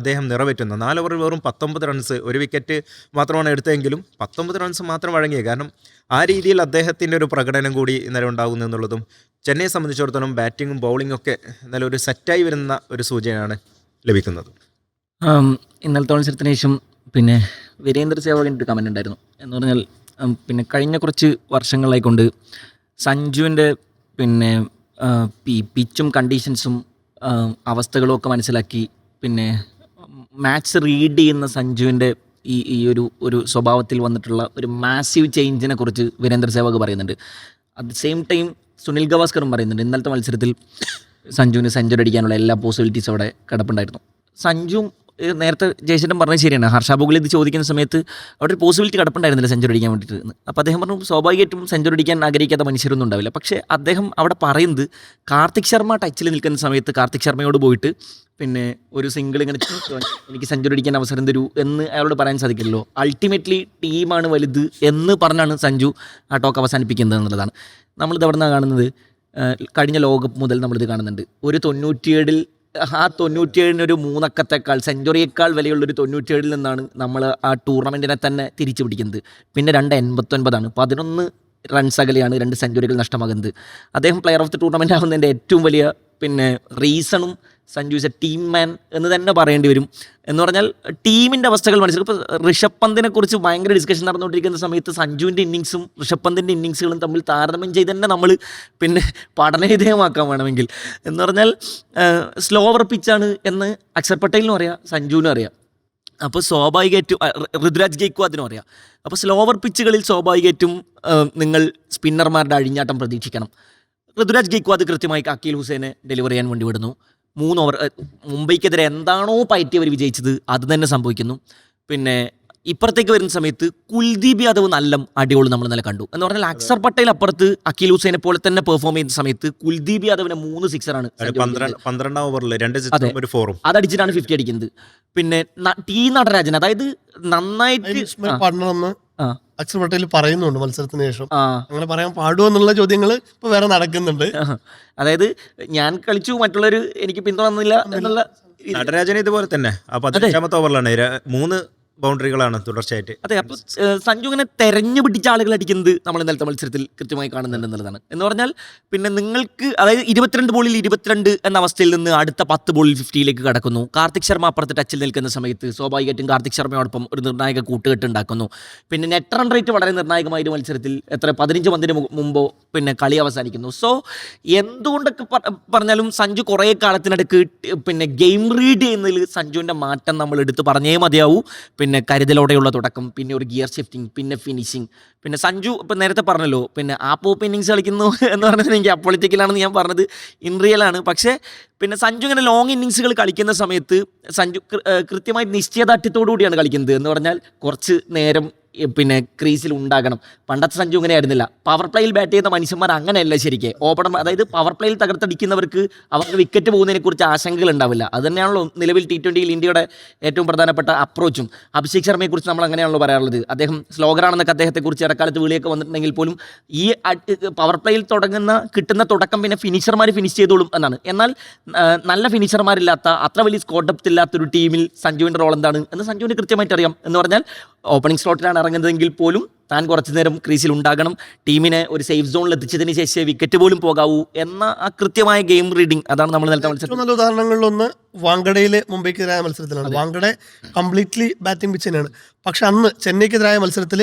അദ്ദേഹം നിറവേറ്റുന്നു. 4 ഓവറിൽ വെറും 19 റൺസ്, ഒരു വിക്കറ്റ് മാത്രമാണ് എടുത്തതെങ്കിലും 19 റൺസ് മാത്രം വഴങ്ങിയത്. കാരണം ആ രീതിയിൽ അദ്ദേഹത്തിൻ്റെ ഒരു പ്രകടനം കൂടി ഇന്നലെ ഉണ്ടാകുന്നു എന്നുള്ളതും ചെന്നൈയെ സംബന്ധിച്ചിടത്തോളം ബാറ്റിങ്ങും ബൗളിങ്ങും ഒക്കെ ഇന്നലെ ഒരു സെറ്റായി വരുന്ന ഒരു സൂചനയാണ് ലഭിക്കുന്നത്. ഇന്നലത്തെ മത്സരത്തിന് ശേഷം പിന്നെ വീരേന്ദ്ര സേവകൻ്റെ ഒരു കമൻ്റ് ഉണ്ടായിരുന്നു. എന്ന് പറഞ്ഞാൽ പിന്നെ കഴിഞ്ഞ കുറച്ച് വർഷങ്ങളായിക്കൊണ്ട് സഞ്ജുവിൻ്റെ പിന്നെ പിച്ചും കണ്ടീഷൻസും അവസ്ഥകളും ഒക്കെ മനസ്സിലാക്കി പിന്നെ മാച്ച് റീഡ് ചെയ്യുന്ന സഞ്ജുവിൻ്റെ ഈ ഒരു സ്വഭാവത്തിൽ വന്നിട്ടുള്ള ഒരു മാസീവ് ചേഞ്ചിനെ കുറിച്ച് വീരേന്ദ്ര സേവക് പറയുന്നുണ്ട്. At the same time Sunil ഗവാസ്കറും പറയുന്നുണ്ട് ഇന്നലത്തെ മത്സരത്തിൽ സഞ്ജുവിന് സെഞ്ചുറി അടിക്കാനുള്ള എല്ലാ പോസിബിലിറ്റീസും അവിടെ കിടപ്പുണ്ടായിരുന്നു. സഞ്ജുവും നേരത്തെ ജയശേട്ടൻ പറഞ്ഞത് ശരിയാണ്. ഹർഷ ഭോഗിൽ ഇത് ചോദിക്കുന്ന സമയത്ത് അവിടെ ഒരു പോസിബിലിറ്റി കിടപ്പുണ്ടായിരുന്നില്ല സെഞ്ചുറി അടിക്കാൻ വേണ്ടിയിട്ട്. അപ്പോൾ അദ്ദേഹം പറഞ്ഞു സ്വാഭാവികമായിട്ടും സെഞ്ചുറി അടിക്കാൻ ആഗ്രഹിക്കാത്ത മനുഷ്യരൊന്നും ഉണ്ടാവില്ല. പക്ഷേ അദ്ദേഹം അവിടെ പറയുന്നത് കാർത്തിക് ശർമ്മ ടച്ചിൽ നിൽക്കുന്ന സമയത്ത് കാർത്തിക് ശർമ്മയോട് പോയിട്ട് പിന്നെ ഒരു സിംഗിൾ ഇങ്ങനെ എനിക്ക് സെഞ്ചുറി അടിക്കാൻ അവസരം തരൂ എന്ന് അയാളോട് പറയാൻ സാധിക്കില്ലല്ലോ. അൾട്ടിമേറ്റ്ലി ടീമാണ് വലുത് എന്ന് പറഞ്ഞാണ് സഞ്ജു ആ ടോക്ക് അവസാനിപ്പിക്കുന്നത് എന്നുള്ളതാണ്. നമ്മളിത് എവിടെ നിന്നാണ് കാണുന്നത്? കഴിഞ്ഞ ലോകകപ്പ് മുതൽ നമ്മളിത് കാണുന്നുണ്ട്. ഒരു 97-ൽ ആ 97-ന് 3 അക്കത്തേക്കാൾ സെഞ്ചുറിയേക്കാൾ വിലയുള്ളൊരു 97-ൽ നിന്നാണ് നമ്മൾ ആ ടൂർണമെൻറ്റിനെ തന്നെ തിരിച്ചു പിടിക്കുന്നത്. പിന്നെ 289 11 റൺസ് അകലെയാണ് 2 സെഞ്ചുറികൾ നഷ്ടമാകുന്നത്. അദ്ദേഹം പ്ലെയർ ഓഫ് ദി ടൂർണമെൻ്റ് ആകുന്നതിൻ്റെ ഏറ്റവും വലിയ പിന്നെ റീസണും സഞ്ജു ഇസ് എ ടീം മാൻ എന്ന് തന്നെ പറയേണ്ടി വരും. എന്ന് പറഞ്ഞാൽ ടീമിൻ്റെ അവസ്ഥകൾ മനസ്സിലാക്കും. ഇപ്പോൾ ഋഷഭ് പന്തിനെ കുറിച്ച് ഭയങ്കര ഡിസ്കഷൻ നടന്നുകൊണ്ടിരിക്കുന്ന സമയത്ത് സഞ്ജുവിൻ്റെ ഇന്നിങ്സും ഋഷഭ് പന്തിൻ്റെ ഇന്നിങ്സുകളും തമ്മിൽ താരതമ്യം ചെയ്ത് തന്നെ നമ്മൾ പിന്നെ പഠനവിധേയമാക്കാൻ വേണമെങ്കിൽ. എന്ന് പറഞ്ഞാൽ സ്ലോവർ പിച്ചാണ് എന്ന് അക്ഷർ പട്ടേലിനും അറിയാം, സഞ്ജുവിനും അറിയാം. അപ്പോൾ സ്വാഭാവികമായിട്ടും ഋതുരാജ് ഗെയ്ക്വാദിനും അറിയാം. അപ്പോൾ സ്ലോവർ പിച്ചുകളിൽ സ്വാഭാവികമായിട്ടും നിങ്ങൾ സ്പിന്നർമാരുടെ അഴിഞ്ഞാട്ടം പ്രതീക്ഷിക്കണം. ഋതുരാജ് ഗെയ്ക്വാദ് കൃത്യമായി അഖിൽ ഹുസൈനെ ഡെലിവർ ചെയ്യാൻ വേണ്ടി വിടുന്നു. 3 ഓവർ മുംബൈക്കെതിരെ എന്താണോ പയറ്റി അവർ വിജയിച്ചത് അത് തന്നെ സംഭവിക്കുന്നു. പിന്നെ ഇപ്പുറത്തേക്ക് വരുന്ന സമയത്ത് കുൽദീപ് യാദവ് നല്ല അടിയോളം നമ്മൾ ഇന്നലെ കണ്ടു. എന്ന് പറഞ്ഞാൽ അക്സർ പട്ടേൽ അപ്പുറത്ത് അഖിൽ ഹുസൈനെ പോലെ തന്നെ പെർഫോം ചെയ്യുന്ന സമയത്ത് കുൽദീപ് യാദവിനെ 3 സിക്സറാണ് 12 ഓവറിൽ 2 സിക്സും ഒരു 4ഉം അതടിച്ചിട്ടാണ് 50 അടിക്കുന്നത്. പിന്നെ ടി നടരാജൻ അതായത് നന്നായിട്ട് അക്ഷർ പട്ടേൽ പറയുന്നുണ്ട് മത്സരത്തിന് ശേഷം അങ്ങനെ പറയാൻ പാടുമോ എന്നുള്ള ചോദ്യങ്ങൾ ഇപ്പൊ വേറെ നടക്കുന്നുണ്ട്. അതായത് ഞാൻ കളിച്ചു മറ്റുള്ളവർ എനിക്ക് പിന്തുണന്നില്ല എന്നുള്ള നടരാജൻ ഇതുപോലെ തന്നെ 15ാമത്തെ ഓവറിലാണ് 3 ബൗണ്ടറികളാണ് തുടർച്ചയായിട്ട്. അതെ, അപ്പോൾ സഞ്ജു ഇങ്ങനെ തെരഞ്ഞു പിടിച്ച ആളുകൾ അടിക്കുന്നത് നമ്മൾ ഇന്നലത്തെ മത്സരത്തിൽ കൃത്യമായി കാണുന്നുണ്ട് എന്നുള്ളതാണ്. എന്ന് പറഞ്ഞാൽ പിന്നെ നിങ്ങൾക്ക് അതായത് 22 ബോളിൽ 22 എന്ന അവസ്ഥയിൽ നിന്ന് അടുത്ത 10 ബോളിൽ 50ലേക്ക് കടക്കുന്നു. കാർത്തിക് ശർമ്മ അപ്പുറത്ത് ടച്ചിൽ നിൽക്കുന്ന സമയത്ത് സ്വാഭാവികമായിട്ടും കാർത്തിക് ശർമ്മയോടൊപ്പം ഒരു നിർണായക കൂട്ടുകെട്ട് ഉണ്ടാക്കുന്നു. പിന്നെ നെറ്റ് റൺ റേറ്റ് വളരെ നിർണായകമായ ഒരു മത്സരത്തിൽ 15 പന്തിന് മുമ്പോ പിന്നെ കളി അവസാനിക്കുന്നു. സോ എന്തുകൊണ്ടൊക്കെ പറഞ്ഞാലും സഞ്ജു കുറേ കാലത്തിനടുക്ക് പിന്നെ ഗെയിം റീഡ് ചെയ്യുന്നതിൽ സഞ്ജുവിൻ്റെ മാറ്റം നമ്മൾ എടുത്ത് പറഞ്ഞേ മതിയാവൂ. പിന്നെ കരുതലോടെയുള്ള തുടക്കം, പിന്നെ ഒരു ഗിയർ ഷിഫ്റ്റിംഗ്, പിന്നെ ഫിനിഷിങ്. പിന്നെ സഞ്ജു ഇപ്പം നേരത്തെ പറഞ്ഞല്ലോ പിന്നെ ആപ്പ് ഇന്നിങ്സ് കളിക്കുന്നു എന്ന് പറഞ്ഞത് എനിക്ക് അപ്പൊളിറ്റിക്കലാണെന്ന് ഞാൻ പറഞ്ഞത് ഇൻ റിയലാണ്. പക്ഷേ പിന്നെ സഞ്ജു ഇങ്ങനെ ലോങ് ഇന്നിങ്സുകൾ കളിക്കുന്ന സമയത്ത് സഞ്ജു കൃത്യമായി നിശ്ചയദാർഢ്യത്തോടു കൂടിയാണ് കളിക്കുന്നത്. എന്ന് പറഞ്ഞാൽ കുറച്ച് നേരം പിന്നെ ക്രീസിൽ ഉണ്ടാകണം. പണ്ടത്തെ സഞ്ജു ഇങ്ങനെ ആയിരുന്നില്ല. പവർ പ്ലേയിൽ ബാറ്റ് ചെയ്യുന്ന മനുഷ്യന്മാർ അങ്ങനെയല്ല ശരിക്കും. ഓപ്പണർ അതായത് പവർ പ്ലേയിൽ തകർത്തടിക്കുന്നവർക്ക് അവർക്ക് വിക്കറ്റ് പോകുന്നതിനെക്കുറിച്ച് ആശങ്കകൾ ഉണ്ടാവില്ല. അത് തന്നെയാണല്ലോ നിലവിൽ T20യിൽ ഇന്ത്യയുടെ ഏറ്റവും പ്രധാനപ്പെട്ട അപ്രോച്ചും. അഭിഷേക് ശർമ്മയെക്കുറിച്ച് നമ്മൾ അങ്ങനെയാണല്ലോ പറയാറുള്ളത്. അദ്ദേഹം സ്ലോഗറാണെന്നൊക്കെ അദ്ദേഹത്തെക്കുറിച്ച് ഇടക്കാലത്ത് വിളിയൊക്കെ വന്നിട്ടുണ്ടെങ്കിൽ പോലും ഈ പവർ പ്ലേയിൽ കിട്ടുന്ന തുടക്കം പിന്നെ ഫിനിഷർമാർ ഫിനിഷ് ചെയ്തോളും എന്നാണ്. എന്നാൽ നല്ല ഫിനിഷർമാരില്ലാത്ത അത്ര വലിയ സ്കോർ ഡെപ്ത് ഇല്ലാത്തൊരു ടീമിൽ സഞ്ജുവിൻ്റെ റോൾ എന്താണ് എന്ന് സഞ്ജുവിന് കൃത്യമായിട്ട് അറിയാം. എന്ന് പറഞ്ഞാൽ ഓപ്പണിംഗ് സ്ലോട്ടിലാണ് ഇറങ്ങുന്നതെങ്കിൽ പോലും താൻ കുറച്ചു നേരം ക്രീസിൽ ഉണ്ടാകണം, ടീമിനെ ഒരു സേഫ് സോണിൽ എത്തിച്ചതിന് ശേഷം വിക്കറ്റ് പോലും പോകാവൂ എന്ന ആ കൃത്യമായ ഗെയിം റീഡിംഗ്. അതാണ് നമ്മൾ നേരത്തെ മത്സരം. നല്ല ഉദാഹരണങ്ങളിലൊന്ന് വാങ്കഡയിലെ മുംബൈക്കെതിരായ മത്സരത്തിലാണ്. വാങ്കഡെ കംപ്ലീറ്റ്ലി ബാറ്റിംഗ് പിച്ച് തന്നെയാണ്. പക്ഷെ അന്ന് ചെന്നൈക്കെതിരായ മത്സരത്തിൽ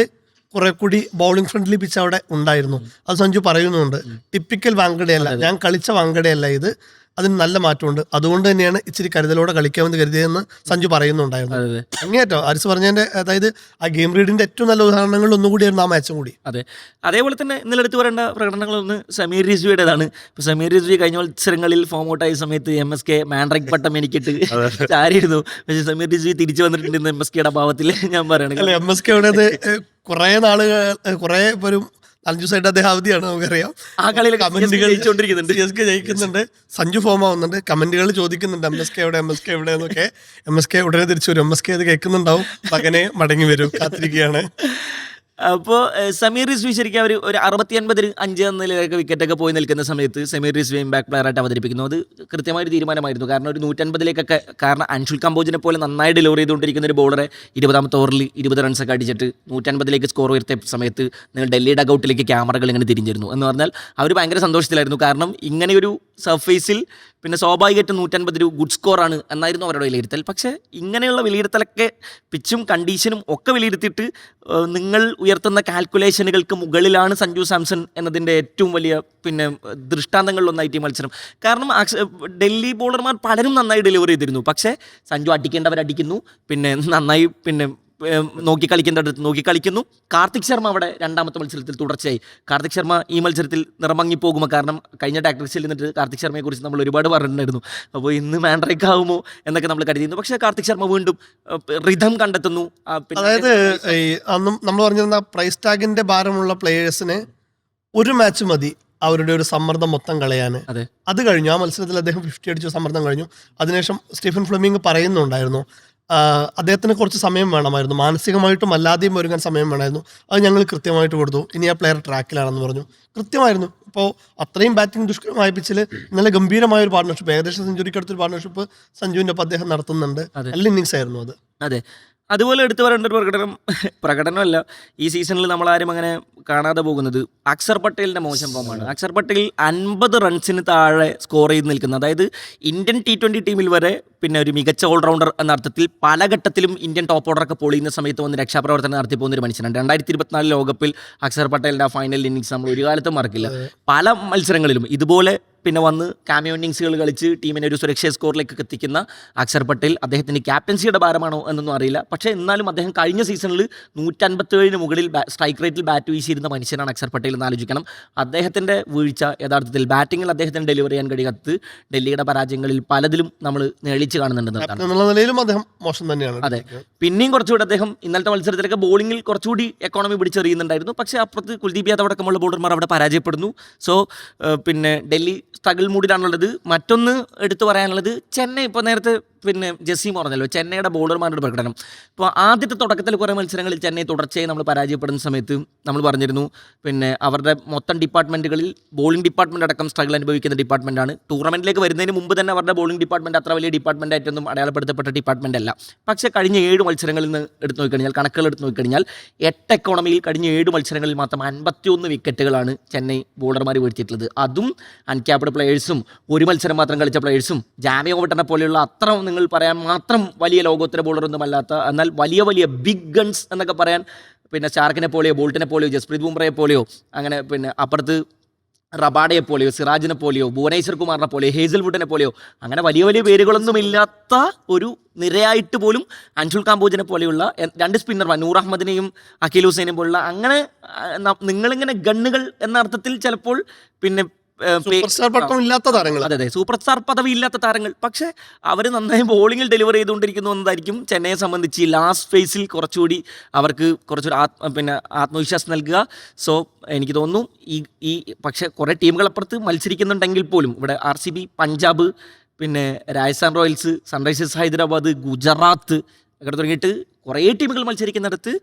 കുറെ കൂടി ബൗളിംഗ് ഫ്രണ്ട്ലി പിച്ച് അവിടെ ഉണ്ടായിരുന്നു. അത് സഞ്ജു പറയുന്നുണ്ട്. ടിപ്പിക്കൽ വാങ്കഡയല്ല, ഞാൻ കളിച്ച വാങ്കഡയല്ല ഇത്, അതിന് നല്ല മാറ്റമുണ്ട്. അതുകൊണ്ട് തന്നെയാണ് ഇച്ചിരി കരുതലോടെ കളിക്കാമെന്ന് കരുതിയതെന്ന് സഞ്ജു പറയുന്നുണ്ടായിരുന്നു. അതെ അങ്ങേയറ്റം ആരിസ് പറഞ്ഞതിന്റെ, അതായത് ആ ഗെയിം റീഡിന്റെ ഏറ്റവും നല്ല ഉദാഹരണങ്ങളിൽ ഒന്നുകൂടിയായിരുന്നു ആ മാച്ചും കൂടി. അതെ, അതേപോലെ തന്നെ ഇന്നലെ എടുത്ത് പറയേണ്ട പ്രകടനങ്ങളൊന്ന് സമീർ റിസ്വിയുടേതാണ്. ഇപ്പോൾ സമീർ റിസ്വി കഴിഞ്ഞ മത്സരങ്ങളിൽ ഫോം ഔട്ടായ സമയത്ത് MSK മാൻഡ്രൈക്ക് പട്ടം എനിക്കിട്ട് ചാരിയിരുന്നു. പക്ഷേ സമീർ റിസ്വി തിരിച്ചു വന്നിട്ടുണ്ട് MSKയുടെ അഭാവത്തിൽ. ഞാൻ പറയണത് അല്ല, MSK കുറെ നാളുകൾ കുറെ ഒരു 5 ദിവസമായിട്ട് അദ്ദേഹം അവധിയാണ്, നമുക്കറിയാം. ആ കളിയിൽ കമന്റുകൾ ജയിച്ചുകൊണ്ടിരിക്കുന്നുണ്ട്. CSK ജയിക്കുന്നുണ്ട്, സഞ്ജു ഫോം ആവുന്നുണ്ട്, കമന്റുകൾ ചോദിക്കുന്നുണ്ട് MSK എവിടെ എന്നൊക്കെ. MSK ഉടനെ തിരിച്ചു വരും. MSK അത് കേൾക്കുന്നുണ്ടാവും, മകനെ മടങ്ങി വരും, കാത്തിരിക്കുകയാണ്. അപ്പോൾ സമീർ റിസ്വി ശരിക്കും അവർ ഒരു 60-50 5 എന്ന നിലയിലൊക്കെ വിക്കറ്റൊക്കെ പോയി നിൽക്കുന്ന സമയത്ത് സമീർ റിസ്വി ഇമ്പാക്ട് പ്ലെയറായിട്ട് അവതരിപ്പിക്കുന്നു. അത് കൃത്യമായൊരു തീരുമാനമായിരുന്നു. കാരണം ഒരു 150-ലേക്കൊക്കെ, കാരണം അൻഷുൽ കമ്പോജിനെ പോലെ നന്നായി ഡെലിവർ ചെയ്തുകൊണ്ടിരിക്കുന്ന ഒരു ബോളറെ 20ാമത്തെ ഓവറിൽ 20 റൺസൊക്കെ അടിച്ചിട്ട് 150-ലേക്ക് സ്കോർ ഉയർത്തിയ സമയത്ത് നിങ്ങൾ ഡൽഹി ഡഗൗട്ടിലേക്ക് ക്യാമറകൾ ഇങ്ങനെ തിരിഞ്ഞിരുന്നു എന്ന് പറഞ്ഞാൽ അവർ ഭയങ്കര സന്തോഷത്തിലായിരുന്നു. കാരണം ഇങ്ങനെയൊരു സർഫേസിൽ പിന്നെ സ്വാഭാവികമായിട്ടും 150 ഒരു ഗുഡ് സ്കോറാണ് എന്നായിരുന്നു അവരുടെ വിലയിരുത്തൽ. പക്ഷേ ഇങ്ങനെയുള്ള വിലയിരുത്തലൊക്കെ പിച്ചും കണ്ടീഷനും ഒക്കെ വിലയിരുത്തിയിട്ട് നിങ്ങൾ ഉയർത്തുന്ന കാൽക്കുലേഷനുകൾക്ക് മുകളിലാണ് സഞ്ജു സാംസൺ എന്നതിൻ്റെ ഏറ്റവും വലിയ പിന്നെ ദൃഷ്ടാന്തങ്ങളിലൊന്നായിട്ട് ഈ മത്സരം. കാരണം ഡൽഹി ബോളർമാർ പലരും നന്നായി ഡെലിവർ ചെയ്തിരുന്നു. പക്ഷേ സഞ്ജു അടിക്കേണ്ടവരടിക്കുന്നു, പിന്നെ നന്നായി പിന്നെ നോക്കി കളിക്കുന്നു. കാർത്തിക് ശർമ്മ അവിടെ 2ാമത്തെ മത്സരത്തിൽ തുടർച്ചയായി. കാർത്തിക് ശർമ്മ ഈ മത്സരത്തിൽ നിറമങ്ങി പോകുമോ? കാരണം കഴിഞ്ഞ ടാക്ടിക്സിൽ നിന്നിട്ട് കാർത്തിക് ശർമ്മയെ കുറിച്ച് നമ്മൾ ഒരുപാട് പറഞ്ഞിട്ടുണ്ടായിരുന്നു. അപ്പോൾ ഇന്ന് മാൻഡ്രൈക്ക് ആവുമോ എന്നൊക്കെ നമ്മൾ കരുതിയിരുന്നു. പക്ഷേ കാർത്തിക് ശർമ്മ വീണ്ടും റിഥം കണ്ടെത്തുന്നു. അതായത് അന്നും നമ്മൾ പറഞ്ഞിരുന്ന പ്രൈസ് ടാഗിന്റെ ഭാരമുള്ള പ്ലേയേഴ്സിന് ഒരു മാച്ച് മതി അവരുടെ ഒരു സമ്മർദ്ദം മൊത്തം കളയാൻ. അതെ, അത് കഴിഞ്ഞു. ആ മത്സരത്തിൽ അദ്ദേഹം 50 അടിച്ചു, സമ്മർദ്ദം കഴിഞ്ഞു. അതിനുശേഷം സ്റ്റീഫൻ ഫ്ലെമിംഗ് പറയുന്നുണ്ടായിരുന്നു അദ്ദേഹത്തിന് കുറച്ച് സമയം വേണമായിരുന്നു, മാനസികമായിട്ടും അല്ലാതെയും ഒരുങ്ങാൻ സമയം വേണമായിരുന്നു. അത് ഞങ്ങൾ കൃത്യമായിട്ട് കൊടുത്തു. ഇനി ആ പ്ലെയർ ട്രാക്കിലാണെന്ന് പറഞ്ഞു. കൃത്യമായിരുന്നു. ഇപ്പോൾ അത്രയും ബാറ്റിംഗ് ദുഷ്കരമായ പിച്ചിൽ ഇന്നലെ ഗംഭീരമായ ഒരു പാർട്ണർഷിപ്പ്, ഏകദേശം സെഞ്ചുറിക്ക് അടുത്തൊരു പാർട്ണർഷിപ്പ് സഞ്ജുവിൻ്റെ ഒപ്പം അദ്ദേഹം നടത്തുന്നുണ്ട്. നല്ല ഇന്നിങ്സ് ആയിരുന്നു അത്. അതെ, അതുപോലെ എടുത്തു പറയേണ്ട ഒരു പ്രകടനമല്ല ഈ സീസണിൽ നമ്മളാരും അങ്ങനെ കാണാതെ പോകുന്നത് അക്ഷർ പട്ടേലിൻ്റെ മോശം ഫോമാണ്. അക്ഷർ പട്ടേൽ 50 റൺസിന് താഴെ സ്കോർ ചെയ്ത് നിൽക്കുന്നത്, അതായത് ഇന്ത്യൻ T20 ടീമിൽ വരെ പിന്നെ ഒരു മികച്ച ഓൾറൗണ്ടർ എന്ന അർത്ഥത്തിൽ പല ഘട്ടത്തിലും ഇന്ത്യൻ ടോപ്പ് ഓർഡറൊക്കെ പൊളിയുന്ന സമയത്ത് വന്ന് രക്ഷാപ്രവർത്തനം നടത്തി പോകുന്ന ഒരു മനുഷ്യനാണ്. 2024 ലോകകപ്പിൽ അക്ഷർ പട്ടേലിൻ്റെ ആ ഫൈനൽ ഇന്നിങ്സ് നമ്മൾ ഒരു കാലത്തും മറക്കില്ല. പല മത്സരങ്ങളിലും ഇതുപോലെ പിന്നെ വന്ന് കാമിയോ ഇന്നിങ്സുകൾ കളിച്ച് ടീമിനെ ഒരു സുരക്ഷിത സ്കോറിലേക്ക് എത്തിക്കുന്ന അക്ഷർ പട്ടേൽ അദ്ദേഹത്തിന് ക്യാപ്റ്റൻസിയുടെ ഭാരമാണോ എന്നൊന്നും അറിയില്ല. പക്ഷേ എന്നാലും അദ്ദേഹം കഴിഞ്ഞ സീസണിൽ 157 മുകളിൽ സ്ട്രൈക്ക് റേറ്റിൽ ബാറ്റ് വീശിയിരുന്ന മനുഷ്യനാണ് അക്ഷർ പട്ടേൽ എന്ന് ആലോചിക്കണം. അദ്ദേഹത്തിൻ്റെ വീഴ്ച യഥാർത്ഥത്തിൽ ബാറ്റിങ്ങിൽ അദ്ദേഹത്തിന് ഡെലിവർ ചെയ്യാൻ കഴിയാത്തത് ഡൽഹിയുടെ പരാജയങ്ങളിൽ പലതിലും നമ്മൾ നേളിച്ച് കാണുന്നുണ്ടെന്നാണ്. നിലയിലും അദ്ദേഹം മോശം തന്നെയാണ്. അതെ, പിന്നെയും കുറച്ചുകൂടി അദ്ദേഹം ഇന്നലത്തെ മത്സരത്തിലൊക്കെ ബോളിങ്ങിൽ കുറച്ചുകൂടി എക്കോണമി പിടിച്ചെറിയുന്നുണ്ടായിരുന്നു. പക്ഷേ അപ്പുറത്ത് കുൽദീപ് യാദവ് അടക്കമുള്ള ബോളർമാർ അവിടെ പരാജയപ്പെടുന്നു. സോ പിന്നെ ഡൽഹി സ്ട്രഗിൾ മൂഡിലാണുള്ളത്. മറ്റൊന്ന് എടുത്തു പറയാനുള്ളത് ചെന്നൈ. ഇപ്പോൾ നേരത്തെ പിന്നെ ജസീം പറഞ്ഞല്ലോ ചെന്നൈയുടെ ബോളർമാരുടെ പ്രകടനം. ഇപ്പോൾ ആദ്യത്തെ തുടക്കത്തിൽ കുറേ മത്സരങ്ങളിൽ ചെന്നൈ തുടർച്ചയായി നമ്മൾ പരാജയപ്പെടുന്ന സമയത്ത് നമ്മൾ പറഞ്ഞിരുന്നു പിന്നെ അവരുടെ മൊത്തം ഡിപ്പാർട്ട്മെൻറ്റുകളിൽ ബോളിംഗ് ഡിപ്പാർട്ട്മെൻറ്റ് അടക്കം സ്ട്രഗിൾ അനുഭവിക്കുന്ന ഡിപ്പാർട്ട്മെൻറ്റാണ്. ടൂർണമെൻറ്റിലേക്ക് വരുന്നതിന് മുമ്പ് തന്നെ അവരുടെ ബോളിംഗ് ഡിപ്പാർട്ട്മെൻറ്റ് അത്ര വലിയ ഡിപ്പാർട്ട്മെൻറ്റായിട്ടൊന്നും അടയാളപ്പെടുത്തപ്പെട്ട ഡിപ്പാർട്ട്മെൻ്റ് അല്ല. പക്ഷേ കഴിഞ്ഞ 7 മത്സരങ്ങളിൽ നിന്ന് എടുത്ത് നോക്കിക്കഴിഞ്ഞാൽ, കണക്കുകൾ എടുത്ത് നോക്കിക്കഴിഞ്ഞാൽ 8 എക്കോണമിയിൽ കഴിഞ്ഞ 7 മത്സരങ്ങളിൽ മാത്രം 51 വിക്കറ്റുകളാണ് ചെന്നൈ ബോളർമാർ വീഴ്ത്തിയിട്ടുള്ളത്. അതും അൺക്യാപ്ഡ് പ്ലെയേഴ്സും 1 മത്സരം മാത്രം കളിച്ച പ്ലെയേഴ്സും ജാമിയോ ഓവട്ടനെ പോലെയുള്ള അത്ര നിങ്ങൾ പറയാൻ മാത്രം വലിയ ലോകോത്തര ബോളറൊന്നും അല്ലാത്ത, എന്നാൽ വലിയ വലിയ ബിഗ് ഗൺസ് എന്നൊക്കെ പറയാൻ പിന്നെ സ്റ്റാർക്കിനെ പോലെയോ ബോൾട്ടിനെ പോലെയോ ജസ്പ്രീത് ബുംറയെ പോലെയോ അങ്ങനെ പിന്നെ അപ്പുറത്ത് റബാഡയെ പോലെയോ സിറാജിനെ പോലെയോ ഭുവനേശ്വർ കുമാറിനെ പോലെയോ ഹേസൽവുഡിനെ പോലെയോ അങ്ങനെ വലിയ വലിയ പേരുകളൊന്നും ഇല്ലാത്ത ഒരു നിരയായിട്ട് പോലും അൻഷുൽ കാംബോജിനെ പോലെയുള്ള 2 സ്പിന്നർമാർ നൂർ അഹമ്മദിനെയും അഖിൽ ഹുസൈനെയും പോലുള്ള അങ്ങനെ നിങ്ങളിങ്ങനെ ഗണ്ണുകൾ എന്ന അർത്ഥത്തിൽ ചിലപ്പോൾ പിന്നെ സൂപ്പർ സ്റ്റാർ പട്ടം ഇല്ലാത്ത താരങ്ങൾ. അതെ, സൂപ്പർ സ്റ്റാർ പദവി ഇല്ലാത്ത താരങ്ങൾ. പക്ഷേ അവർ നന്നായി ബോളിങ്ങിൽ ഡെലിവർ ചെയ്തുകൊണ്ടിരിക്കുന്നു എന്നതായിരിക്കും ചെന്നൈയെ സംബന്ധിച്ച് ലാസ്റ്റ് ഫേസിൽ കുറച്ചുകൂടി അവർക്ക് കുറച്ചൊരു ആത്മവിശ്വാസം നൽകുക. സോ എനിക്ക് തോന്നുന്നു ഈ പക്ഷേ കുറേ ടീമുകളപ്പുറത്ത് മത്സരിക്കുന്നുണ്ടെങ്കിൽ പോലും ഇവിടെ RCB, പഞ്ചാബ്, പിന്നെ രാജസ്ഥാൻ റോയൽസ്, സൺറൈസേഴ്സ് ഹൈദരാബാദ്, ഗുജറാത്ത് അങ്ങനെ തുടങ്ങിയിട്ട് കുറേ ടീമുകൾ മത്സരിക്കുന്നിടത്ത്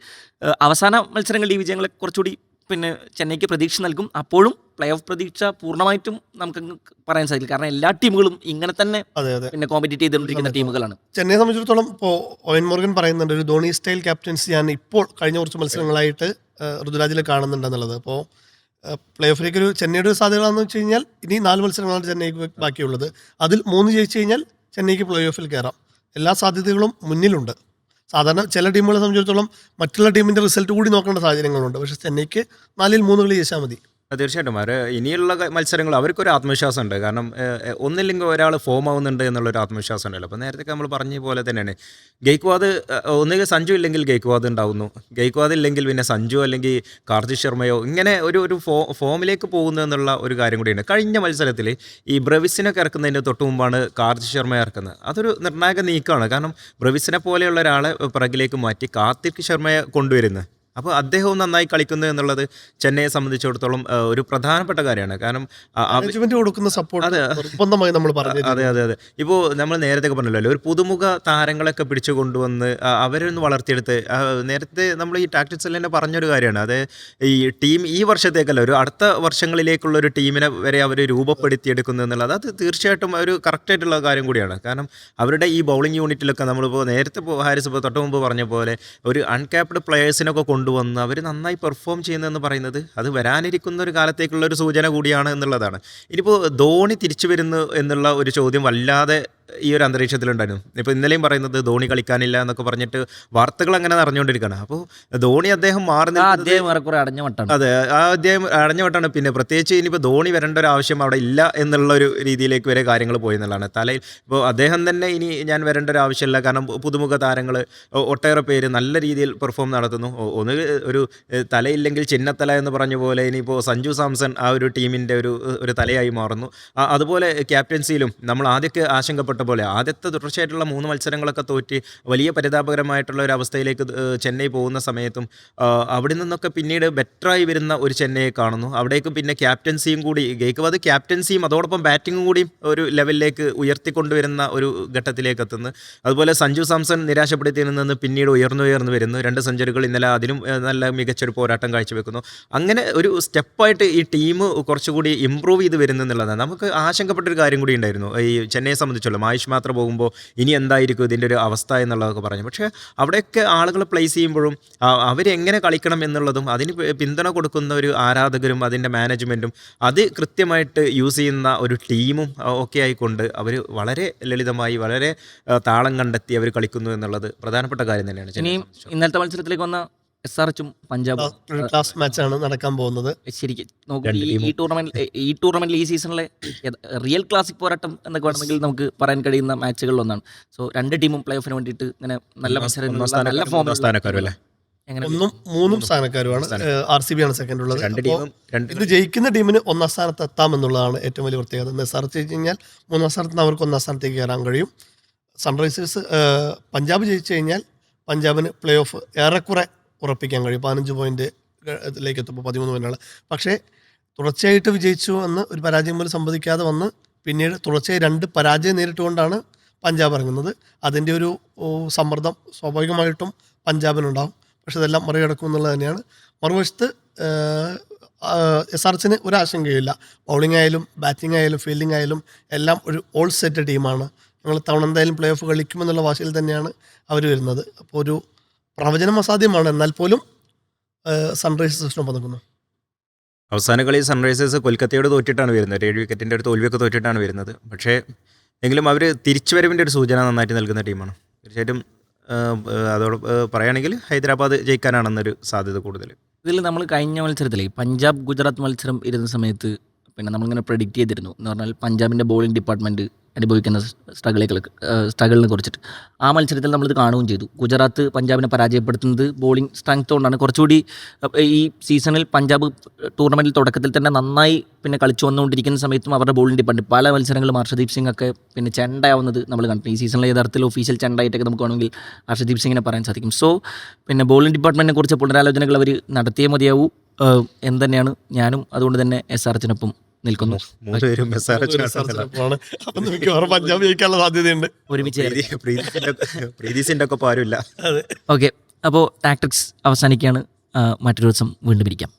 അവസാന മത്സരങ്ങളിൽ ഈ വിജയങ്ങളെ കുറച്ചുകൂടി പിന്നെ ചെന്നൈക്ക് പ്രതീക്ഷ നൽകും. അപ്പോഴും പ്ലേ ഓഫ് പ്രതീക്ഷ പൂർണ്ണമായിട്ടും നമുക്ക് പറയാൻ സാധിക്കില്ല. കാരണം എല്ലാ ടീമുകളും ഇങ്ങനെ തന്നെ പിന്നെ കോമ്പറ്റീറ്റ് ചെയ്തുകൊണ്ടിരിക്കുന്ന ടീമുകളാണ്. ചെന്നൈയെ സംബന്ധിച്ചിടത്തോളം ഇപ്പോൾ ഓയൻ മോർഗൻ പറയുന്നുണ്ട് ഒരു ധോണി സ്റ്റൈൽ ക്യാപ്റ്റൻസി ഞാൻ ഇപ്പോൾ കഴിഞ്ഞ കുറച്ച് മത്സരങ്ങളായിട്ട് ഋതുരാജിൽ കാണുന്നുണ്ടെന്നുള്ളത്. അപ്പോൾ പ്ലേ ഓഫിലേക്ക് ഒരു ചെന്നൈയുടെ ഒരു സാധ്യതകളാണെന്ന് വെച്ച് കഴിഞ്ഞാൽ ഇനി 4 മത്സരങ്ങളാണ് ചെന്നൈക്ക് ബാക്കിയുള്ളത്. അതിൽ 3 ജയിച്ചു കഴിഞ്ഞാൽ ചെന്നൈക്ക് പ്ലേ ഓഫിൽ കയറാം. എല്ലാ സാധ്യതകളും മുന്നിലുണ്ട്. സാധാരണ ചില ടീമുകളെ സംബന്ധിച്ചിടത്തോളം മറ്റുള്ള ടീമിൻ്റെ റിസൾട്ട് കൂടി നോക്കേണ്ട സാഹചര്യങ്ങളുണ്ട്. പക്ഷേ ചെന്നൈക്ക് 4-ൽ 3 കളി ജയിച്ചാൽ മതി. തീർച്ചയായിട്ടും അവർ ഇനിയുള്ള മത്സരങ്ങൾ അവർക്കൊരു ആത്മവിശ്വാസം ഉണ്ട്. കാരണം ഒന്നില്ലെങ്കിൽ ഒരാൾ ഫോം ആവുന്നുണ്ട് എന്നുള്ളൊരു ആത്മവിശ്വാസം ഉണ്ടല്ലോ. അപ്പോൾ നേരത്തെ നമ്മൾ പറഞ്ഞ പോലെ തന്നെയാണ് ഗെയ്ക്വാദ് ഒന്നുകിൽ സഞ്ജു ഇല്ലെങ്കിൽ ഗെയ്ക്വാദ് ഉണ്ടാവുന്നു, ഗെയ്ക്വാദ് ഇല്ലെങ്കിൽ പിന്നെ സഞ്ജു അല്ലെങ്കിൽ കാർത്തിക് ശർമ്മയോ ഇങ്ങനെ ഒരു ഫോമിലേക്ക് പോകുന്നു എന്നുള്ള ഒരു കാര്യം കൂടിയുണ്ട്. കഴിഞ്ഞ മത്സരത്തിൽ ഈ ബ്രവിസിനൊക്കെ ഇറക്കുന്നതിന് തൊട്ട് മുമ്പാണ് കാർത്തിക് ശർമ്മ ഇറക്കുന്നത്. അതൊരു നിർണായക നീക്കമാണ്. കാരണം ബ്രവിസിനെ പോലെയുള്ള ഒരാളെ പിറകിലേക്ക് മാറ്റി കാർത്തിക് ശർമ്മയെ കൊണ്ടുവരുന്നത്. അപ്പോൾ അദ്ദേഹവും നന്നായി കളിക്കുന്നു എന്നുള്ളത് ചെന്നൈയെ സംബന്ധിച്ചിടത്തോളം ഒരു പ്രധാനപ്പെട്ട കാര്യമാണ്. കാരണം മാനേജ്മെന്റ് കൊടുക്കുന്ന സപ്പോർട്ട് നിർബന്ധമായി നമ്മൾ പറഞ്ഞു. അതെ. ഇപ്പോൾ നമ്മൾ നേരത്തെ പറഞ്ഞല്ലോ, ഒരു പുതുമുഖ താരങ്ങളൊക്കെ പിടിച്ചു കൊണ്ടുവന്ന് അവരൊന്ന് വളർത്തിയെടുത്ത്, നേരത്തെ നമ്മൾ ഈ ടാക്ടിക്സ് തന്നെ പറഞ്ഞൊരു കാര്യമാണ്. അത് ഈ ടീം ഈ വർഷത്തേക്കല്ല, ഒരു അടുത്ത വർഷങ്ങളിലേക്കുള്ള ഒരു ടീമിനെ വരെ അവർ രൂപപ്പെടുത്തിയെടുക്കുന്നു എന്നുള്ളത് അത് തീർച്ചയായിട്ടും ഒരു കറക്റ്റായിട്ടുള്ള കാര്യം കൂടിയാണ്. കാരണം അവരുടെ ഈ ബൗളിംഗ് യൂണിറ്റിലൊക്കെ നമ്മളിപ്പോൾ നേരത്തെ ഹാരിസ് ഇപ്പോൾ തൊട്ട് മുമ്പ് പറഞ്ഞ പോലെ ഒരു അൺക്യാപ്ഡ് പ്ലെയേഴ്സിനൊക്കെ കൊണ്ടുവന്ന് അവർ നന്നായി പെർഫോം ചെയ്യുന്നതെന്ന് പറയുന്നത് അത് വരാനിരിക്കുന്ന ഒരു കാലത്തേക്കുള്ള ഒരു സൂചന കൂടിയാണ് എന്നുള്ളതാണ്. ഇനിയിപ്പോൾ ധോണി തിരിച്ചു വരുന്നു എന്നുള്ള ഒരു ചോദ്യം വല്ലാതെ ഈ ഒരു അന്തരീക്ഷത്തിലുണ്ടായിരുന്നു. ഇപ്പോൾ ഇന്നലെയും പറയുന്നത് ധോണി കളിക്കാനില്ല എന്നൊക്കെ പറഞ്ഞിട്ട് വാർത്തകൾ അങ്ങനെ അറിഞ്ഞുകൊണ്ടിരിക്കുകയാണ്. അപ്പോൾ ധോണി അദ്ദേഹം മാറി അടഞ്ഞ വട്ടാണ്. അതെ, അദ്ദേഹം അടഞ്ഞ വട്ടാണ്. പിന്നെ പ്രത്യേകിച്ച് ഇനിയിപ്പോൾ ധോണി വരേണ്ട ഒരു ആവശ്യം അവിടെ ഇല്ല എന്നുള്ള ഒരു രീതിയിലേക്ക് വരെ കാര്യങ്ങൾ പോയി എന്നുള്ളതാണ്. തലയിൽ ഇപ്പോൾ അദ്ദേഹം തന്നെ ഇനി ഞാൻ വരേണ്ട ഒരു ആവശ്യമില്ല, കാരണം പുതുമുഖ താരങ്ങൾ ഒട്ടേറെ പേര് നല്ല രീതിയിൽ പെർഫോം നടത്തുന്നു. ഒന്ന് ഒരു തലയില്ലെങ്കിൽ ചിന്നത്തല എന്ന് പറഞ്ഞ പോലെ ഇനിയിപ്പോൾ സഞ്ജു സാംസൺ ആ ഒരു ടീമിൻ്റെ ഒരു തലയായി മാറുന്നു. അതുപോലെ ക്യാപ്റ്റൻസിയിലും നമ്മൾ ആദ്യമൊക്കെ ആശങ്കപ്പെട്ട പോലെ ആദ്യത്തെ തുടർച്ചയായിട്ടുള്ള 3 മത്സരങ്ങളൊക്കെ തോറ്റി വലിയ പരിതാപകരമായിട്ടുള്ള ഒരു അവസ്ഥയിലേക്ക് ചെന്നൈ പോകുന്ന സമയത്തും അവിടെ നിന്നൊക്കെ പിന്നീട് ബെറ്ററായി വരുന്ന ഒരു ചെന്നൈയെ കാണുന്നു. അവിടേക്ക് പിന്നെ ക്യാപ്റ്റൻസിയും കൂടി ഗെയ്ക്വാദ് ക്യാപ്റ്റൻസിയും അതോടൊപ്പം ബാറ്റിങ്ങും കൂടി ഒരു ലെവലിലേക്ക് ഉയർത്തിക്കൊണ്ടുവരുന്ന ഒരു ഘട്ടത്തിലേക്ക് എത്തുന്നു. അതുപോലെ സഞ്ജു സാംസൺ നിരാശപ്പെടുത്തിയിൽ നിന്ന് പിന്നീട് ഉയർന്നു വരുന്നു. 2 സെഞ്ചുറികൾ ഇന്നലെ, അതിലും നല്ല മികച്ചൊരു പോരാട്ടം കാഴ്ചവെക്കുന്നു. അങ്ങനെ ഒരു സ്റ്റെപ്പായിട്ട് ഈ ടീം കുറച്ചുകൂടി ഇമ്പ്രൂവ് ചെയ്ത് വരുന്നു എന്നുള്ളതാണ്. നമുക്ക് ആശങ്കപ്പെട്ടൊരു കാര്യം കൂടി ഉണ്ടായിരുന്നു ഈ ചെന്നൈയെ സംബന്ധിച്ചുള്ള. ആയുഷ് മാത്രം പോകുമ്പോൾ ഇനി എന്തായിരിക്കും ഇതിൻ്റെ ഒരു അവസ്ഥ എന്നുള്ളതൊക്കെ പറഞ്ഞു. പക്ഷേ അവിടെയൊക്കെ ആളുകൾ പ്ലേസ് ചെയ്യുമ്പോഴും അവരെങ്ങനെ കളിക്കണം എന്നുള്ളതും അതിന് പിന്തുണ കൊടുക്കുന്ന ഒരു ആരാധകരും അതിൻ്റെ മാനേജ്മെൻറ്റും അത് കൃത്യമായിട്ട് യൂസ് ചെയ്യുന്ന ഒരു ടീമും ഒക്കെ ആയിക്കൊണ്ട് അവർ വളരെ ലളിതമായി വളരെ താളം കണ്ടെത്തി അവർ കളിക്കുന്നു എന്നുള്ളത് പ്രധാനപ്പെട്ട കാര്യം തന്നെയാണ്. ഇനിയും ഇന്നലത്തെ മത്സരത്തിലേക്ക് വന്ന SRH പഞ്ചാബ് ക്ലാസ് മാച്ചാണ് നടക്കാൻ പോകുന്നത്. ശരിക്കും നോക്കുക, ഈ ടൂർണമെന്റിൽ ഈ സീസണിലെ റിയൽ ക്ലാസിക് പോരാട്ടം എന്നൊക്കെ വേണമെങ്കിൽ നമുക്ക് പറയാൻ കഴിയുന്ന മാച്ചുകളിലൊന്നാണ്. സോ 2 ടീമും പ്ലേ ഓഫിന് വേണ്ടിയിട്ട് ഇങ്ങനെ നല്ല മത്സരം, നല്ല ഫോം. ഒന്നും 3 സ്ഥാനക്കാരുമാണ്. RCB ആണ് സെക്കൻഡ് ഉള്ളത്. ഇത് ജയിക്കുന്ന ടീമിന് 1ാം സ്ഥാനത്ത് എത്താമെന്നുള്ളതാണ് ഏറ്റവും വലിയ പ്രത്യേകത. SRH ജയിച്ചു കഴിഞ്ഞാൽ 3ാം സ്ഥാനത്ത് അവർക്ക് 1ാം സ്ഥാനത്തേക്ക് കയറാൻ കഴിയും. സൺറൈസേഴ്സ് പഞ്ചാബ് ജയിച്ചു കഴിഞ്ഞാൽ പഞ്ചാബിന് പ്ലേ ഓഫ് ഏറെക്കുറെ ഉറപ്പിക്കാൻ കഴിയും. 15 പോയിന്റിലേക്ക് എത്തുമ്പോൾ 13 പോയിന്റാണ്. പക്ഷേ തുടർച്ചയായിട്ട് വിജയിച്ചു എന്ന് ഒരു പരാജയം പോലും സംഭവിക്കാതെ വന്ന് പിന്നീട് തുടർച്ചയായി 2 പരാജയം നേരിട്ടുകൊണ്ടാണ് പഞ്ചാബ് ഇറങ്ങുന്നത്. അതിൻ്റെ ഒരു സമ്മർദ്ദം സ്വാഭാവികമായിട്ടും പഞ്ചാബിനുണ്ടാകും. പക്ഷെ ഇതെല്ലാം മറികടക്കും എന്നുള്ളത് തന്നെയാണ്. മറുവശത്ത് SRHന് ഒരാശങ്കയില്ല. ബൗളിംഗ് ആയാലും ബാറ്റിംഗ് ആയാലും ഫീൽഡിംഗ് ആയാലും എല്ലാം ഒരു ഓൾ സെറ്റ് ടീമാണ്. ഞങ്ങൾ തവണ എന്തായാലും പ്ലേ ഓഫ് കളിക്കുമെന്നുള്ള വാശിയിൽ തന്നെയാണ് അവർ വരുന്നത്. അപ്പോൾ ഒരു പ്രവചനം അസാധ്യമാണ്, എന്നാൽ പോലും സൺറൈസേഴ്സിനൊപ്പം നിൽക്കുന്നു. അവസാന കളി സൺറൈസേഴ്സ് കൊൽക്കത്തയോട് തോറ്റിട്ടാണ് വരുന്നത്. 7 വിക്കറ്റിൻ്റെ ഒരു തോൽവിയൊക്കെ തോറ്റിട്ടാണ് വരുന്നത്. പക്ഷേ എങ്കിലും അവർ തിരിച്ചുവരവിൻ്റെ ഒരു സൂചന നന്നായിട്ട് നൽകുന്ന ടീമാണ്. തീർച്ചയായിട്ടും അതോട് പറയുകയാണെങ്കിൽ ഹൈദരാബാദ് ജയിക്കാനാണെന്നൊരു സാധ്യത കൂടുതൽ. ഇതിൽ നമ്മൾ കഴിഞ്ഞ മത്സരത്തിലെ പഞ്ചാബ് ഗുജറാത്ത് മത്സരം ഇരുന്ന സമയത്ത് പിന്നെ നമ്മളിങ്ങനെ പ്രെഡിക്റ്റ് ചെയ്തിരുന്നു. എന്ന് പറഞ്ഞാൽ പഞ്ചാബിൻ്റെ ബോളിംഗ് ഡിപ്പാർട്ട്മെൻറ്റ് അനുഭവിക്കുന്ന സ്ട്രഗിളിനെ കുറിച്ചിട്ട്. ആ മത്സരത്തിൽ നമ്മളിത് കാണുകയും ചെയ്തു. ഗുജറാത്ത് പഞ്ചാബിനെ പരാജയപ്പെടുത്തുന്നത് ബോളിംഗ് സ്ട്രെങ്ത് കൊണ്ടാണ്. കുറച്ചുകൂടി ഈ സീസണിൽ പഞ്ചാബ് ടൂർണമെൻറ്റിൽ തുടക്കത്തിൽ തന്നെ നന്നായി പിന്നെ കളിച്ചു വന്നുകൊണ്ടിരിക്കുന്ന സമയത്തും അവരുടെ ബോളിംഗ് ഡിപ്പാർട്ട്മെൻറ്റ് പല മത്സരങ്ങളും ഹർഷദീപ് സിംഗ് ഒക്കെ പിന്നെ ചെണ്ടയാവുന്നത് നമ്മൾ കണ്ടു. ഈ സീസണിലെ യഥാർത്ഥത്തിൽ ഒഫീഷ്യൽ ചെണ്ടായിട്ടൊക്കെ നമുക്ക് വേണമെങ്കിൽ ഹർഷദീപ് സിംഗിനെ പറയാൻ സാധിക്കും. സോ പിന്നെ ബോളിംഗ് ഡിപ്പാർട്ട്മെൻറ്റിനെ കുറിച്ച് പുനരാലോചനകൾ അവർ നടത്തിയേ മതിയാവൂ എന്ന് തന്നെയാണ് ഞാനും. അതുകൊണ്ട് തന്നെ SRHനൊപ്പം നിൽക്കുന്നു. പഞ്ചാബ് ജയിക്കാനുള്ള സാധ്യതയുണ്ട്. ഒരുമിച്ച് പ്രീതിസിന്റെ ഒക്കെ ആരുമില്ല. ഓക്കെ, അപ്പോൾ ടാക്ടിക്സ് അവസാനിക്കുകയാണ്. മറ്റൊരു ദിവസം വീണ്ടും ഇരിക്കാം.